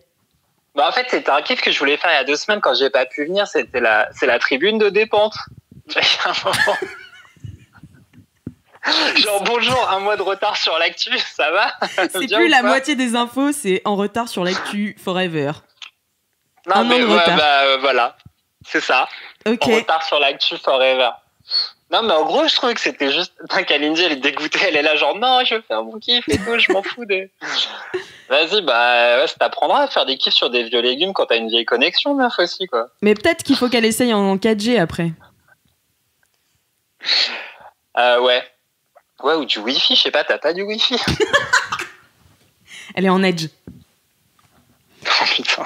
Bah, en fait, c'était un kiff que je voulais faire il y a 2 semaines quand j'ai pas pu venir. C'est la tribune de Dépente. Il y a un moment. Genre, bonjour, 1 mois de retard sur l'actu, ça va? C'est plus la moitié des infos, c'est en retard sur l'actu forever. Non, un mais an de retard. voilà, c'est ça. Ok. En retard sur l'actu forever. Non, mais en gros, je trouvais que c'était juste... Kalindi, elle est dégoûtée, elle est là genre, non, je veux faire mon kiff et tout, je m'en fous des... Vas-y, bah, ouais, ça t'apprendra à faire des kiffs sur des vieux légumes quand t'as une vieille connexion, meuf, aussi, quoi. Mais peut-être qu'il faut qu'elle essaye en 4G après. Ouais. Ouais, ou du Wi-Fi, je sais pas, t'as pas du Wi-Fi? Elle est en Edge. Oh putain.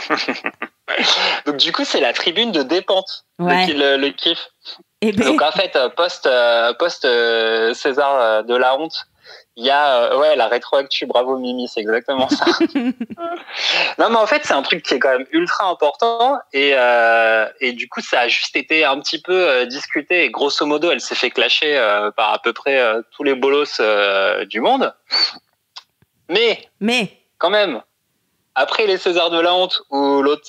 Donc du coup, c'est la tribune de Dépente, ouais. le kiff. Eh ben... Donc en fait, post César de la honte, il y a la rétroactu, bravo Mimi, c'est exactement ça. Non mais en fait, c'est un truc qui est quand même ultra important et du coup, ça a juste été un petit peu discuté et grosso modo, elle s'est fait clasher par à peu près tous les bolos du monde. Mais quand même, après les Césars de la honte où l'autre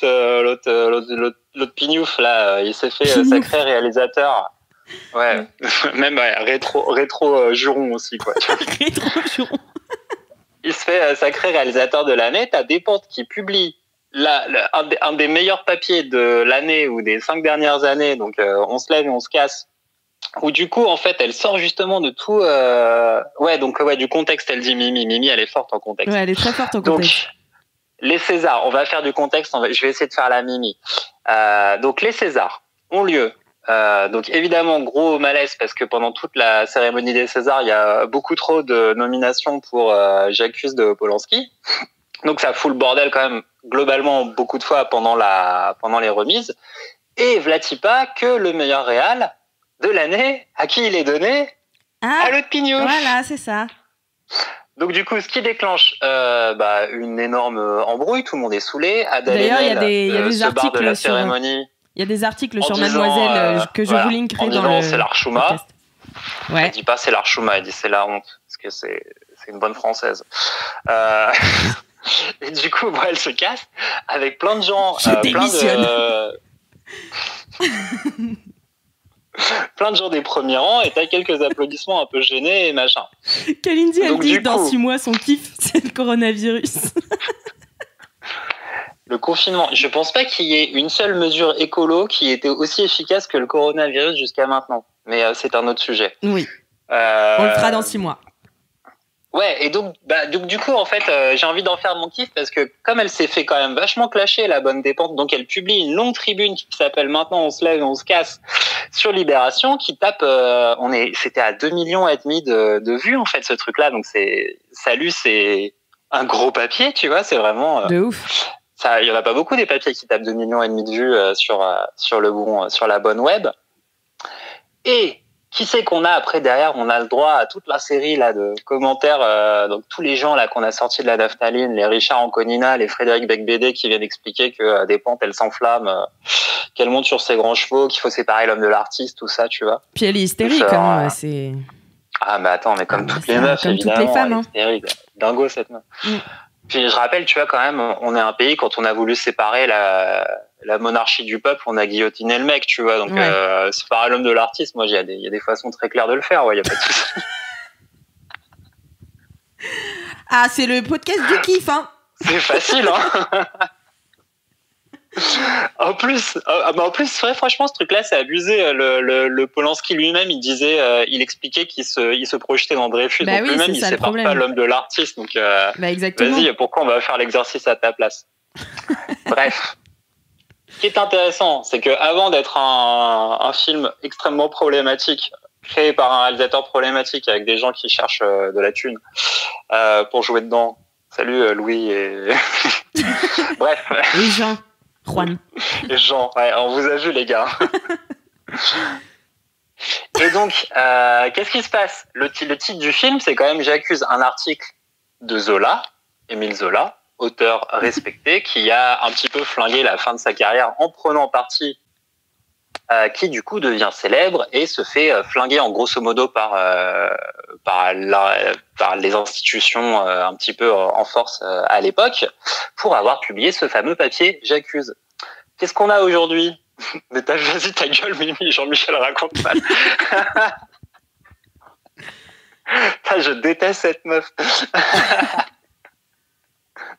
Pignouf là, il s'est fait sacré réalisateur. Ouais, même rétro juron aussi quoi. Rétro juron. Il se fait sacré réalisateur de l'année. T'as Dépente qui publie un des meilleurs papiers de l'année ou des 5 dernières années. Donc on se lève et on se casse. Où du coup en fait elle sort justement de tout. Du contexte. Elle dit Mimi elle est forte en contexte. Ouais, elle est très forte en contexte. Donc les Césars, on va faire du contexte. Je vais essayer de faire la Mimi. Donc les Césars ont lieu. Donc évidemment gros malaise parce que pendant toute la cérémonie des Césars il y a beaucoup trop de nominations pour J'accuse de Polanski. Donc ça fout le bordel quand même globalement beaucoup de fois pendant les remises. Et Vlatipa que le meilleur réal de l'année, à qui il est donné? À l'autre Pignou. Voilà, c'est ça. Donc du coup, ce qui déclenche une énorme embrouille, tout le monde est saoulé. Adèle D'ailleurs, il y a des se barre de la articles sur cérémonie. Il y a des articles sur disant, Mademoiselle que je vous linkerai dans le c'est l'Archouma. podcast. Ouais. Elle dit pas c'est l'Archouma, elle dit c'est la honte, parce que c'est une bonne française. Et du coup, elle se casse avec plein de gens. Plein de gens des premiers rangs, et t'as quelques applaudissements un peu gênés et machin. Kalindi, elle dit que dans 6 mois, son kiff, c'est le coronavirus. Le confinement, je pense pas qu'il y ait une seule mesure écolo qui était aussi efficace que le coronavirus jusqu'à maintenant. Mais c'est un autre sujet. Oui. On le fera dans 6 mois. Ouais, et donc du coup, en fait, j'ai envie d'en faire mon kiff parce que comme elle s'est fait quand même vachement clasher, la bonne dépente, donc elle publie une longue tribune qui s'appelle Maintenant on se lève et on se casse sur Libération, qui tape, c'était à 2,5 millions de vues, en fait, ce truc-là. Donc c'est un gros papier, tu vois, c'est vraiment... de ouf. Il y en a pas beaucoup des papiers qui tapent 2,5 millions de vues sur la bonne web. Et qui sait qu'on a après derrière, on a le droit à toute la série là de commentaires, donc tous les gens là qu'on a sortis de la naphtaline, les Richard Anconina, les Frédéric Becbédé qui viennent expliquer que des pentes elles s'enflamment, qu'elle monte sur ses grands chevaux, qu'il faut séparer l'homme de l'artiste, tout ça, tu vois. Puis elle est hystérique, hein, c'est... Ah mais attends, mais comme toutes les meufs, comme évidemment, toutes les femmes, elle est hystérique. Dingo cette meuf. Puis je rappelle, tu vois, quand même, on est un pays, quand on a voulu séparer la monarchie du peuple, on a guillotiné le mec, tu vois. Donc, séparer l'homme de l'artiste, moi, il y a des façons très claires de le faire, il y a pas de souci. Ah, c'est le podcast du kiff, hein. C'est facile, hein. En plus, ouais, franchement, ce truc-là, c'est abusé. Le Polanski lui-même, il expliquait qu'il se projetait dans Dreyfus. Donc lui-même, il sépare pas l'homme de l'artiste. Donc, exactement. vas-y, pourquoi on va faire l'exercice à ta place? Bref. Ce qui est intéressant, c'est que avant d'être un film extrêmement problématique, créé par un réalisateur problématique avec des gens qui cherchent de la thune pour jouer dedans. Salut Louis et bref. Et Juan. Et Jean, ouais, on vous a vu les gars. Et donc, qu'est-ce qui se passe? Le titre du film, c'est quand même J'accuse, un article de Zola, Émile Zola, auteur respecté, qui a un petit peu flingué la fin de sa carrière en prenant parti, qui du coup devient célèbre et se fait flinguer en grosso modo par les institutions un petit peu en force à l'époque, pour avoir publié ce fameux papier J'accuse. Qu'est-ce qu'on a aujourd'hui? Mais vas-y ta gueule, Mimi, Jean-Michel raconte mal. Je déteste cette meuf.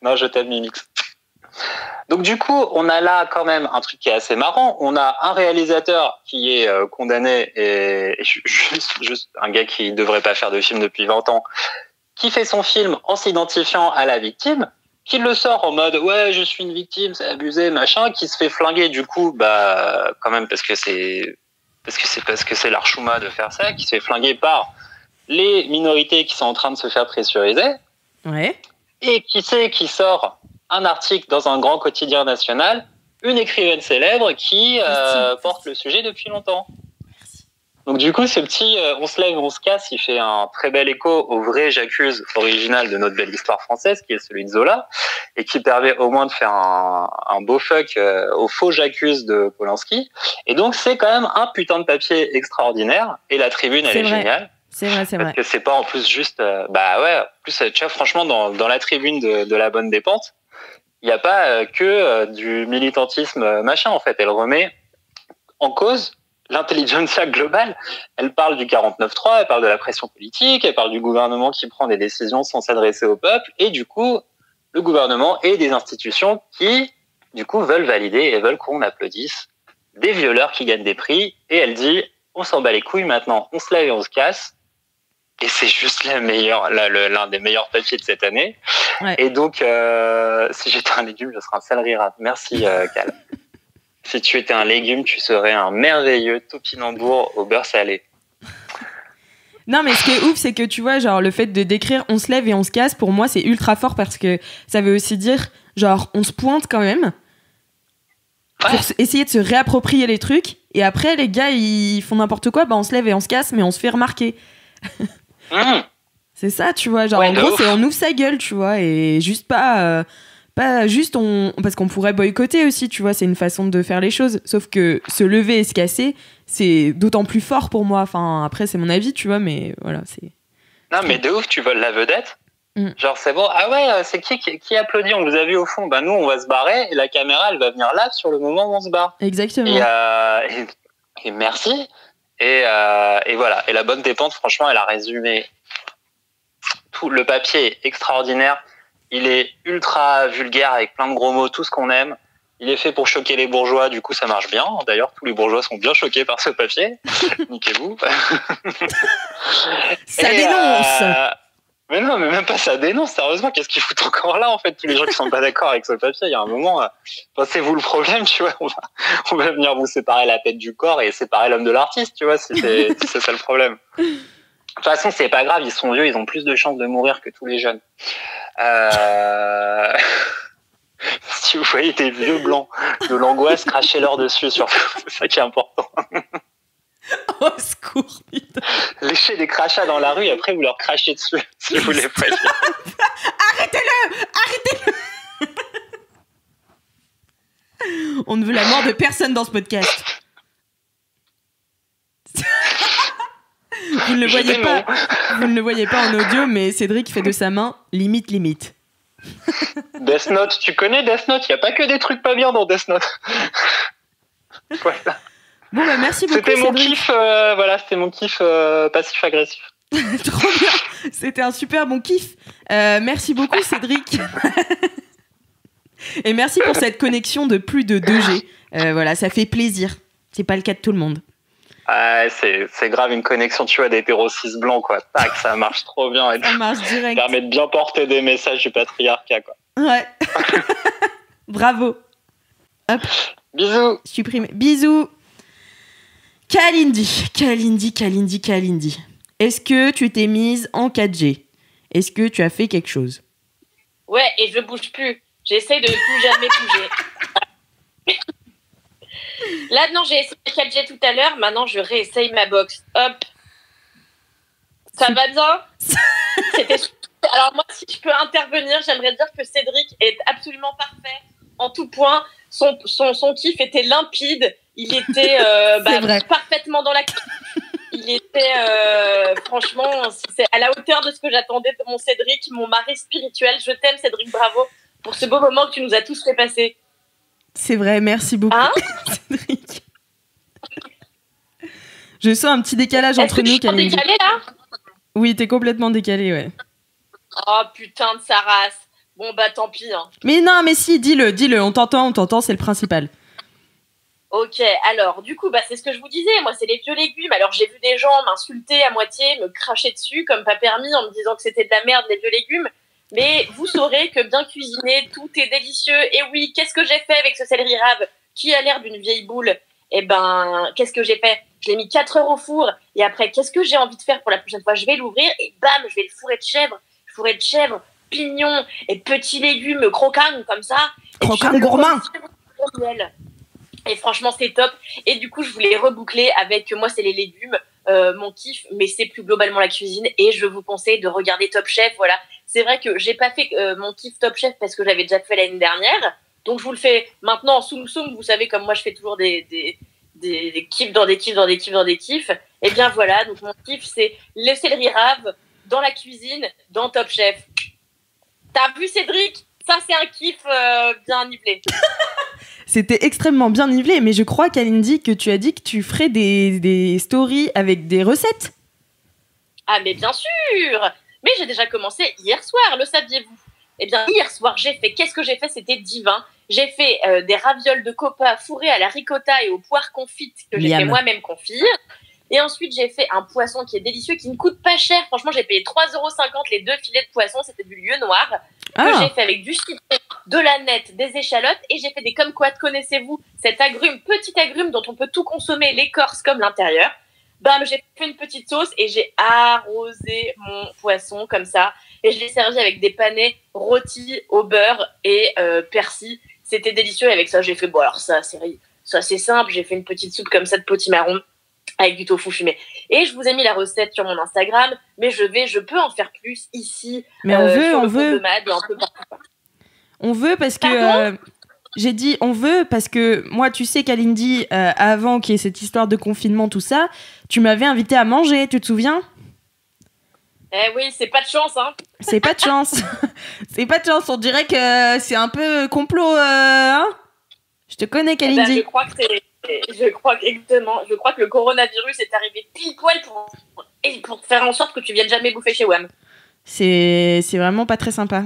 Non, je t'aime, Mimix. Donc du coup, on a là quand même un truc qui est assez marrant. On a un réalisateur qui est condamné et juste un gars qui devrait pas faire de film depuis 20 ans, qui fait son film en s'identifiant à la victime, qui le sort en mode ouais, je suis une victime, c'est abusé, machin, qui se fait flinguer du coup, quand même parce que c'est l'Archouma de faire ça, qui se fait flinguer par les minorités qui sont en train de se faire pressuriser. Ouais. Et qui sort un article dans un grand quotidien national, une écrivaine célèbre qui porte le sujet depuis longtemps. Merci. Donc du coup, ce petit on se lève, on se casse, il fait un très bel écho au vrai J'accuse original de notre belle histoire française, qui est celui de Zola, et qui permet au moins de faire un beau fuck au faux J'accuse de Polanski. Et donc c'est quand même un putain de papier extraordinaire, et la tribune, elle est géniale. C'est vrai. Parce que c'est pas en plus juste... en plus, tu vois, franchement, dans la tribune de la bonne dépente, il n'y a pas que du militantisme machin, en fait. Elle remet en cause l'intelligentsia globale. Elle parle du 49.3, elle parle de la pression politique, elle parle du gouvernement qui prend des décisions sans s'adresser au peuple, et du coup, le gouvernement et des institutions qui, du coup, veulent valider et veulent qu'on applaudisse des violeurs qui gagnent des prix. Et elle dit, on s'en bat les couilles maintenant, on se lève et on se casse. Et c'est juste l'un des meilleurs papiers de cette année. Ouais. Et donc, si j'étais un légume, je serais un céleri rave. Merci, Cal. Si tu étais un légume, tu serais un merveilleux topinambour au beurre salé. Non, mais ce qui est ouf, c'est que tu vois, genre, le fait de décrire on se lève et on se casse, pour moi, c'est ultra fort parce que ça veut aussi dire, genre, on se pointe quand même pour essayer de se réapproprier les trucs. Et après, les gars, ils font n'importe quoi, bah on se lève et on se casse, mais on se fait remarquer. C'est ça, tu vois. Genre, en gros, c'est on ouvre sa gueule, tu vois, et juste pas juste parce qu'on pourrait boycotter aussi, tu vois, c'est une façon de faire les choses. Sauf que se lever et se casser, c'est d'autant plus fort pour moi. Enfin, après, c'est mon avis, tu vois, mais voilà, c'est. Non, mais de ouf, tu voles la vedette. Genre, c'est bon. Ah ouais, c'est qui applaudit? On vous a vu au fond. Bah, nous, on va se barrer et la caméra, elle va venir là sur le moment où on se barre. Exactement. Et merci. Et voilà. Et la bonne dépente, franchement, elle a résumé tout. Le papier est extraordinaire. Il est ultra vulgaire avec plein de gros mots, tout ce qu'on aime. Il est fait pour choquer les bourgeois, du coup ça marche bien. D'ailleurs, tous les bourgeois sont bien choqués par ce papier. Niquez-vous. Ça dénonce. Mais non, mais même pas ça dénonce. Sérieusement, qu'est-ce qu'ils foutent encore là en fait? Tous les gens qui sont pas d'accord avec ce papier, il y a un moment, c'est vous le problème, tu vois. On va venir vous séparer la tête du corps et séparer l'homme de l'artiste, tu vois, si c'est ça le problème. De toute façon, c'est pas grave, ils sont vieux, ils ont plus de chances de mourir que tous les jeunes. Si vous voyez des vieux blancs de l'angoisse, crachez-leur dessus, surtout. C'est ça qui est important. Au secours, putain. Léchez des crachats dans la rue et après vous leur crachez dessus, si vous les voyez. Arrêtez-le. On ne veut la mort de personne dans ce podcast. Vous ne le voyez pas en audio, mais Cédric fait de sa main limite. Death Note, tu connais Death Note? Il n'y a pas que des trucs pas bien dans Death Note. Voilà. Bon bah merci beaucoup. C'était Cédric. C'était mon kiff passif-agressif. Trop bien. C'était un super bon kiff. Merci beaucoup Cédric. Et merci pour cette connexion de plus de 2G. Voilà, ça fait plaisir. C'est pas le cas de tout le monde. C'est grave une connexion, tu vois, d'hétéros cis blancs, quoi. Tac, ça marche trop bien. Et ça marche direct. Ça permet de bien porter des messages du patriarcat, quoi. Ouais. Bravo. Hop. Bisous. Supprimé. Bisous. Kalindi. Est-ce que tu t'es mise en 4G? Est-ce que tu as fait quelque chose? Ouais, et je bouge plus. J'essaie de plus jamais bouger. Là, non, j'ai essayé 4G tout à l'heure. Maintenant, je réessaye ma box. Hop. Ça va bien? Alors, moi, si je peux intervenir, j'aimerais dire que Cédric est absolument parfait en tout point. Son kiff était limpide. Il était parfaitement dans la... Il était, franchement, c'est à la hauteur de ce que j'attendais de mon Cédric, mon mari spirituel. Je t'aime, Cédric, bravo pour ce beau moment que tu nous as tous fait passer. C'est vrai, merci beaucoup, Cédric. Je sens un petit décalage entre nous, Kalindi. Est-ce que tu es décalé, là? Oui, t'es complètement décalé, ouais. Oh, putain de sa race. Bon, bah, tant pis, hein. Mais non, mais si, dis-le, on t'entend, c'est le principal. Ok, alors, du coup, bah, c'est ce que je vous disais, moi, c'est les vieux légumes. Alors, j'ai vu des gens m'insulter à moitié, me cracher dessus, comme pas permis, en me disant que c'était de la merde, les vieux légumes. Mais vous saurez que bien cuisiné, tout est délicieux. Et oui, qu'est-ce que j'ai fait avec ce céleri rave qui a l'air d'une vieille boule? Eh ben, qu'est-ce que j'ai fait? Je l'ai mis 4 heures au four. Et après, qu'est-ce que j'ai envie de faire pour la prochaine fois? Je vais l'ouvrir et bam, je vais le fourrer de chèvre. Fourré de chèvre, pignons et petits légumes croquants comme ça. Croquants gourmands. Et franchement, c'est top. Et du coup, je voulais reboucler avec, moi, c'est les légumes, mon kiff, mais c'est plus globalement la cuisine. Et je vous conseille de regarder Top Chef. Voilà. C'est vrai que j'ai pas fait mon kiff Top Chef parce que j'avais déjà fait l'année dernière. Donc, je vous le fais maintenant en soum-soum. Vous savez, comme moi, je fais toujours des kiffs dans des kiffs. Et bien voilà. Donc, mon kiff, c'est le céleri rave dans la cuisine, dans Top Chef. T'as vu, Cédric? Ça, c'est un kiff bien nivelé. C'était extrêmement bien nivelé, mais je crois, Kalindi, que tu as dit que tu ferais des stories avec des recettes. Ah, mais bien sûr! Mais j'ai déjà commencé hier soir, le saviez-vous? Eh bien, hier soir, qu'est-ce que j'ai fait? C'était divin. J'ai fait des ravioles de copa fourrés à la ricotta et aux poires confites que j'ai fait moi-même confire. Et ensuite, j'ai fait un poisson qui est délicieux, qui ne coûte pas cher. Franchement, j'ai payé 3,50 € les 2 filets de poisson. C'était du lieu noir. Que j'ai fait avec du citron, de la nette, des échalotes. Et j'ai fait des kumquats. Connaissez-vous cet agrume, petit agrume dont on peut tout consommer, l'écorce comme l'intérieur. Bam, j'ai fait une petite sauce et j'ai arrosé mon poisson comme ça. Et je l'ai servi avec des panais rôtis au beurre et persil. C'était délicieux. Et avec ça, j'ai fait, bon, alors ça, c'est simple. J'ai fait une petite soupe comme ça de potimarron avec du tofu fumé. Et je vous ai mis la recette sur mon Instagram, mais je peux en faire plus ici. Mais on veut. De Mad, et un peu partout. On veut parce que... j'ai dit on veut parce que moi, tu sais, Kalindi, avant qu'il y ait cette histoire de confinement, tout ça, tu m'avais invité à manger, tu te souviens ? Eh oui, c'est pas de chance, hein. C'est pas de chance. C'est pas de chance. On dirait que c'est un peu complot, hein ? Je te connais, Kalindi. Je crois que le coronavirus est arrivé pile poil pour faire en sorte que tu viennes jamais bouffer chez WAM. C'est vraiment pas très sympa.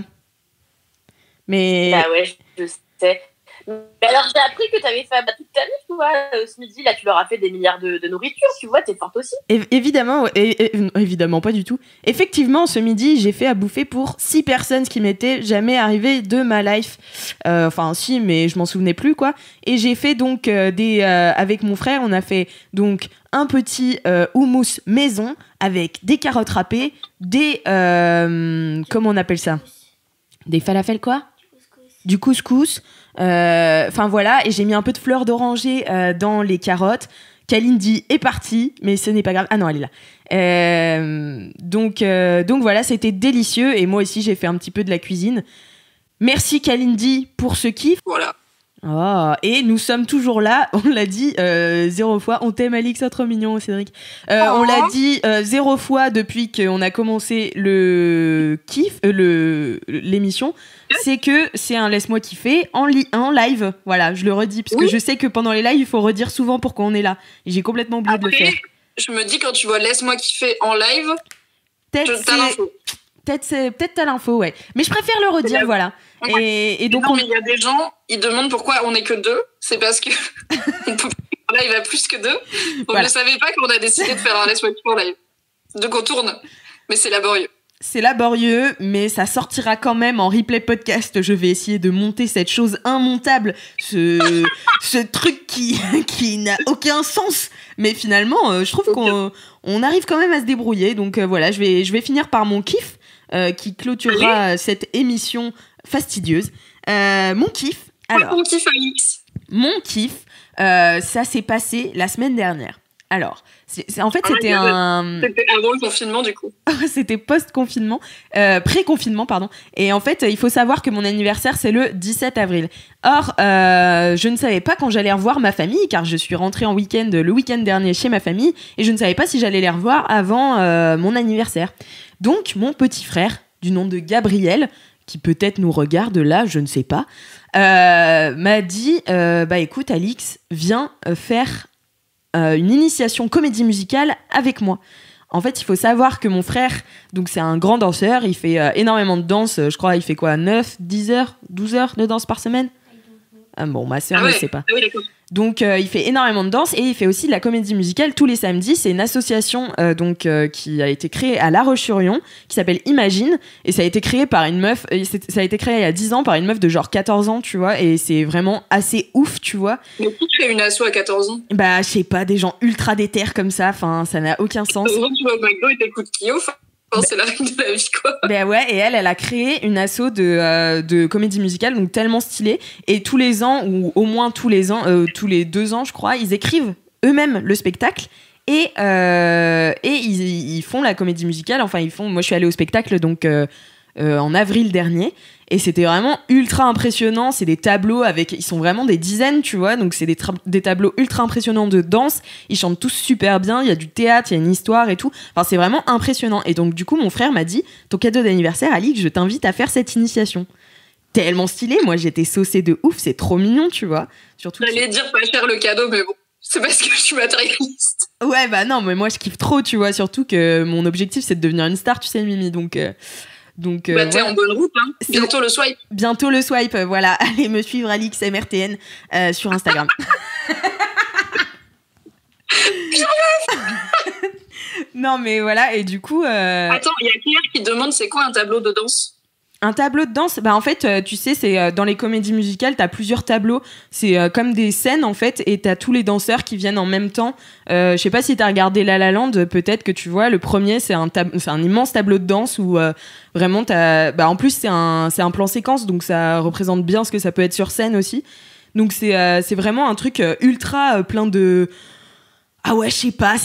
Mais... Bah ouais, je sais. Mais alors, j'ai appris que t'avais fait toute ta vie, tu vois. Ce midi, là, tu leur as fait des milliards de nourriture, tu vois, t'es forte aussi. Évidemment, évidemment pas du tout. Effectivement, ce midi, j'ai fait à bouffer pour 6 personnes, ce qui m'était jamais arrivé de ma life. Enfin, si, mais je m'en souvenais plus, quoi. Et j'ai fait donc avec mon frère, on a fait donc un petit houmous maison avec des carottes râpées, des... comment on appelle ça ? Des falafels, quoi ? Du couscous. Enfin voilà, et j'ai mis un peu de fleurs d'oranger dans les carottes. Kalindi est partie, mais ce n'est pas grave. Ah non, elle est là. Donc voilà, c'était délicieux. Et moi aussi, j'ai fait un petit peu de la cuisine. Merci Kalindi pour ce kiff. Voilà. Oh, et nous sommes toujours là, on l'a dit 0 fois, on t'aime Alix, c'est trop mignon Cédric. On l'a dit 0 fois depuis qu'on a commencé le kiff, l'émission, c'est que c'est un laisse-moi kiffer en live, voilà, je le redis, parce que je sais que pendant les lives, il faut redire souvent pourquoi on est là, et j'ai complètement oublié de le faire. Je me dis quand tu vois laisse-moi kiffer en live, t'as l'info. Peut-être t'as l'info, ouais. Mais je préfère le redire, voilà. Et donc non, mais il y a des gens, ils demandent pourquoi on n'est que 2. C'est parce que on peut pas faire un live à plus que 2. Donc voilà. Je ne savais pas qu'on a décidé de faire un laisse-moi kiffer en live. Donc on tourne. Mais c'est laborieux. C'est laborieux, mais ça sortira quand même en replay podcast. Je vais essayer de monter cette chose immontable, ce truc qui n'a aucun sens. Mais finalement, je trouve qu'on arrive quand même à se débrouiller. Donc voilà, je vais finir par mon kiff qui clôturera cette émission fastidieuse. Mon kiff. Alors, mon kiff, Alix. Mon kiff, ça s'est passé la semaine dernière. Alors, c'était avant le confinement, du coup. C'était post-confinement, pré-confinement, pardon. Et en fait, il faut savoir que mon anniversaire, c'est le 17 avril. Or, je ne savais pas quand j'allais revoir ma famille, car je suis rentrée en week-end le week-end dernier chez ma famille, et je ne savais pas si j'allais les revoir avant mon anniversaire. Donc, mon petit frère, du nom de Gabriel, qui peut-être nous regarde là, je ne sais pas, m'a dit, écoute, Alix, viens faire une initiation comédie musicale avec moi. En fait, il faut savoir que mon frère, donc c'est un grand danseur, il fait énormément de danse, je crois, il fait quoi, 9, 10 heures, 12 heures de danse par semaine ? Bon, ma sœur ne sait pas. Ah oui, d'accord. Donc, il fait énormément de danse et il fait aussi de la comédie musicale tous les samedis. C'est une association qui a été créée à La Roche-sur-Yon, qui s'appelle Imagine. Et ça a été créé par une meuf, ça a été créé il y a 10 ans par une meuf de genre 14 ans, tu vois. Et c'est vraiment assez ouf, tu vois. Mais qui fait une asso à 14 ans ? Bah, je sais pas, des gens ultra déter comme ça. Enfin, ça n'a aucun sens. Heureusement que tu vas au McDo et t'écoutes Kyo. C'est la règle de la vie, quoi. Ben ouais, et elle a créé une asso de comédie musicale, donc tellement stylée. Et tous les ans, ou au moins tous les 2 ans, je crois, ils écrivent eux-mêmes le spectacle. Et ils font la comédie musicale. Enfin, moi, je suis allée au spectacle donc en avril dernier. Et c'était vraiment ultra impressionnant. C'est des tableaux ils sont vraiment des dizaines, tu vois. Donc c'est des tableaux ultra impressionnants de danse. Ils chantent tous super bien. Il y a du théâtre, il y a une histoire et tout. Enfin, c'est vraiment impressionnant. Et donc du coup, mon frère m'a dit, ton cadeau d'anniversaire, Alix, je t'invite à faire cette initiation. Tellement stylé. Moi, j'étais saucée de ouf. C'est trop mignon, tu vois. Surtout. J'allais dire pas cher le cadeau, mais bon. C'est parce que je suis matérialiste. Ouais, bah non, mais moi, je kiffe trop, tu vois. Surtout que mon objectif, c'est de devenir une star, tu sais, Mimi. Donc t'es voilà. En bonne route, hein. Bientôt le swipe. Bientôt le swipe, voilà. Allez me suivre, Alix MRTN, sur Instagram. Non, mais voilà, et du coup... Attends, il y a Claire qui demande c'est quoi un tableau de danse ? Un tableau de danse, bah en fait, tu sais, c'est dans les comédies musicales, t'as plusieurs tableaux. C'est comme des scènes en fait, et t'as tous les danseurs qui viennent en même temps. Je sais pas si t'as regardé La La Land, peut-être que tu vois. Le premier, c'est un immense tableau de danse où vraiment en plus c'est un plan séquence, donc ça représente bien ce que ça peut être sur scène aussi. Donc c'est vraiment un truc ultra plein de. Ah ouais, je sais pas,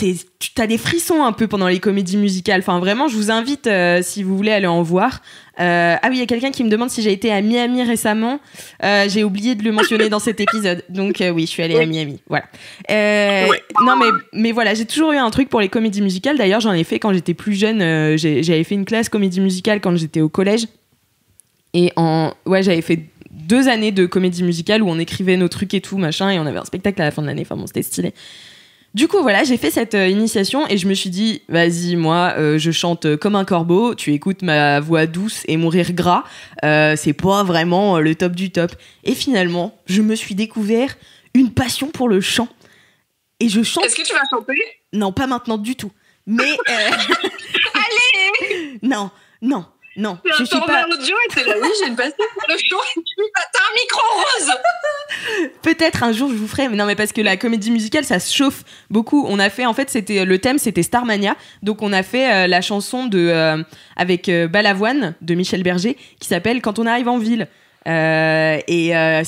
t'as des frissons un peu pendant les comédies musicales. Enfin, vraiment, je vous invite, si vous voulez, aller en voir. Ah oui, il y a quelqu'un qui me demande si j'ai été à Miami récemment. J'ai oublié de le mentionner dans cet épisode. Donc oui, je suis allée à Miami. Voilà. Non, mais voilà, j'ai toujours eu un truc pour les comédies musicales. D'ailleurs, j'en ai fait quand j'étais plus jeune. J'avais fait une classe comédie musicale quand j'étais au collège. Et j'avais fait 2 années de comédie musicale où on écrivait nos trucs et tout, machin, et on avait un spectacle à la fin de l'année. Enfin bon, c'était stylé. Du coup, voilà, j'ai fait cette initiation et je me suis dit, vas-y, moi, je chante comme un corbeau, tu écoutes ma voix douce et mon rire gras, c'est pas vraiment le top du top. Et finalement, je me suis découvert une passion pour le chant. Et je chante... Est-ce que tu vas chanter ? Non, pas maintenant du tout. Mais... Allez ! Non. Je suis pas... audio et t'es là, oui, j'ai une passion pour le chant. T'as un micro rose. Peut-être un jour je vous ferai, mais non, mais parce que la comédie musicale ça se chauffe beaucoup. On a fait, en fait, le thème c'était Starmania, donc on a fait la chanson avec Balavoine de Michel Berger qui s'appelle Quand on arrive en ville. C'est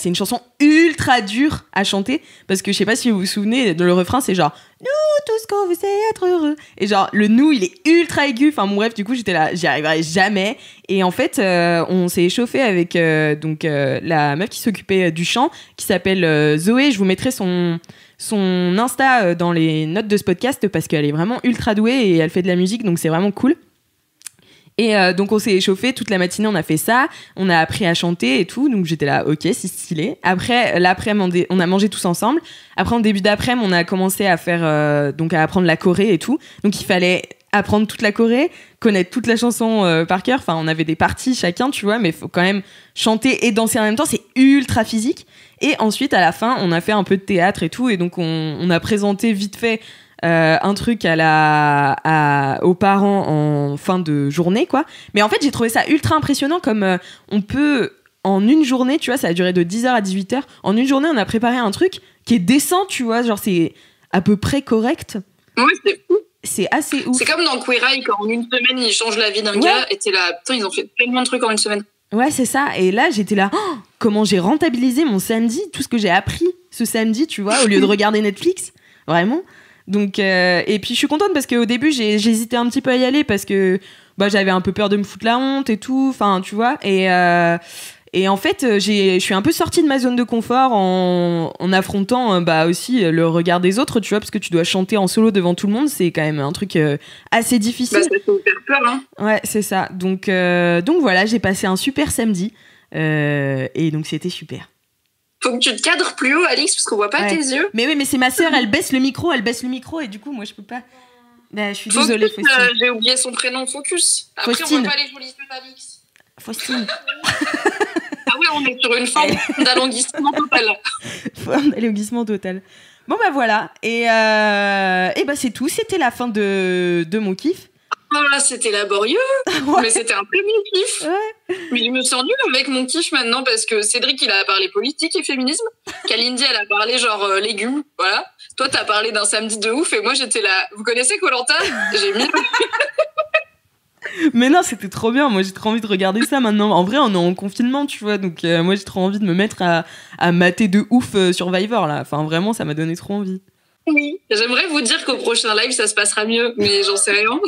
une chanson ultra dure à chanter parce que je sais pas si vous vous souvenez, le refrain c'est genre nous tout ce qu'on veut c'est être heureux, et genre le nous il est ultra aigu. Enfin bon, bref, du coup j'étais là, j'y arriverai jamais. Et en fait on s'est échauffé avec la meuf qui s'occupait du chant qui s'appelle Zoé. Je vous mettrai son Insta dans les notes de ce podcast parce qu'elle est vraiment ultra douée et elle fait de la musique, donc c'est vraiment cool. Et donc on s'est échauffé toute la matinée, on a fait ça, on a appris à chanter et tout, donc j'étais là, ok, c'est stylé. Après l'après-midi, on a mangé tous ensemble. Après, en début d'après-midi, on a commencé à faire à apprendre la choré et tout. Donc il fallait apprendre toute la choré, connaître toute la chanson par cœur. Enfin, on avait des parties chacun, tu vois, mais faut quand même chanter et danser en même temps, c'est ultra physique. Et ensuite, à la fin, on a fait un peu de théâtre et tout, et donc on a présenté vite fait un truc aux parents en fin de journée, quoi. Mais en fait, j'ai trouvé ça ultra impressionnant comme on peut, en une journée, tu vois, ça a duré de 10h à 18h. En une journée, on a préparé un truc qui est décent, tu vois, genre c'est à peu près correct. Ouais, c'est fou. C'est assez ouf. C'est comme dans Queer Eye, quand en une semaine, ils changent la vie d'un gars, et t'es là, putain, ils ont fait tellement de trucs en une semaine. Ouais, c'est ça. Et là, j'étais là, comment j'ai rentabilisé mon samedi, tout ce que j'ai appris ce samedi, tu vois, au lieu de regarder Netflix. Vraiment. Donc, et puis je suis contente parce qu'au début j'hésitais un petit peu à y aller parce que j'avais un peu peur de me foutre la honte et tout, enfin tu vois, et en fait je suis un peu sortie de ma zone de confort en affrontant aussi le regard des autres, tu vois, parce que tu dois chanter en solo devant tout le monde, c'est quand même un truc assez difficile. Ça fait super peur, hein. Ouais, c'est ça. Donc voilà, j'ai passé un super samedi et donc c'était super. Faut que tu te cadres plus haut, Alix, parce qu'on voit pas tes yeux. Mais oui, mais c'est ma sœur, elle baisse le micro, et du coup, moi, je peux pas. Je suis désolée, Faustine. J'ai oublié son prénom, Focus. Après, Faustine. on voit pas les jolies yeux d'Alix. Faustine. Ah oui, on est sur une forme d'allongissement total. Forme d'allongissement total. Bon, voilà. Et c'est tout. C'était la fin de mon kiff. Ah, c'était laborieux, ouais. Mais c'était un très bon kiff. Ouais. Mais je me sens nulle avec mon kiff maintenant parce que Cédric, il a parlé politique et féminisme. Kalindi, elle a parlé genre légumes, voilà. Toi, t'as parlé d'un samedi de ouf et moi, j'étais là. Vous connaissez Koh-Lanta ? J'ai mis... Mais non, c'était trop bien. Moi, j'ai trop envie de regarder ça maintenant. En vrai, on est en confinement, tu vois. Donc, moi, j'ai trop envie de me mettre à mater de ouf Survivor, là. Enfin, vraiment, ça m'a donné trop envie. Oui, j'aimerais vous dire qu'au prochain live, ça se passera mieux, mais j'en sais rien.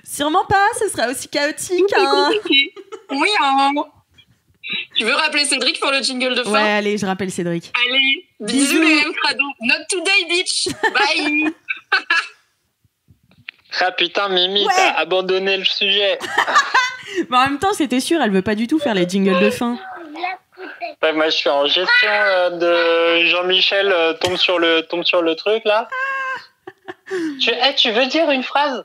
Sûrement pas, ce sera aussi chaotique. Hein. Oui, hein. Tu veux rappeler Cédric pour le jingle de fin ? Ouais, allez, je rappelle Cédric. Allez, bisous les crado. Not today, bitch. Bye. Ah putain, Mimi, ouais. T'as abandonné le sujet. Mais en même temps, c'était sûr, elle veut pas du tout faire les jingles de fin. Ouais, moi je suis en gestion de Jean-Michel tombe sur le truc là. Tu veux dire une phrase ?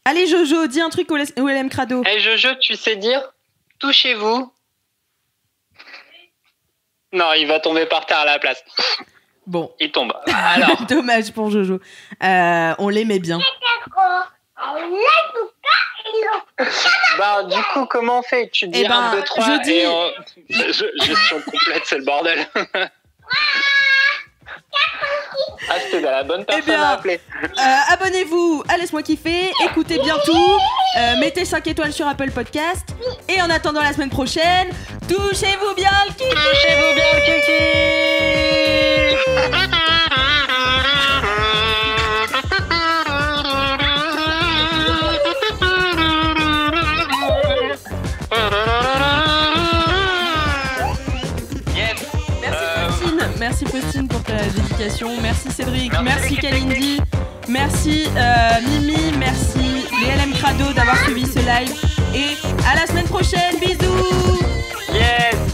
Allez Jojo, dis un truc au LM Crado. Hey Jojo, tu sais dire touchez-vous ? Non, il va tomber par terre à la place. Bon. Il tombe. Alors. Dommage pour Jojo. On l'aimait bien. alors, du coup, comment on fait? Tu dis 1, 2, 3 je dis... et gestion complète, c'est le bordel. Ah, c'était la bonne personne à appeler. Abonnez-vous à Laisse-moi kiffer, écoutez bien tout, mettez 5 étoiles sur Apple Podcast, et en attendant la semaine prochaine, touchez-vous bien le kiki. Touchez-vous bien le kiki. Merci Postine pour ta dédication, merci Cédric, merci Kalindi, merci Mimi, merci les LM Crado d'avoir suivi ce live et à la semaine prochaine, bisous. Yes.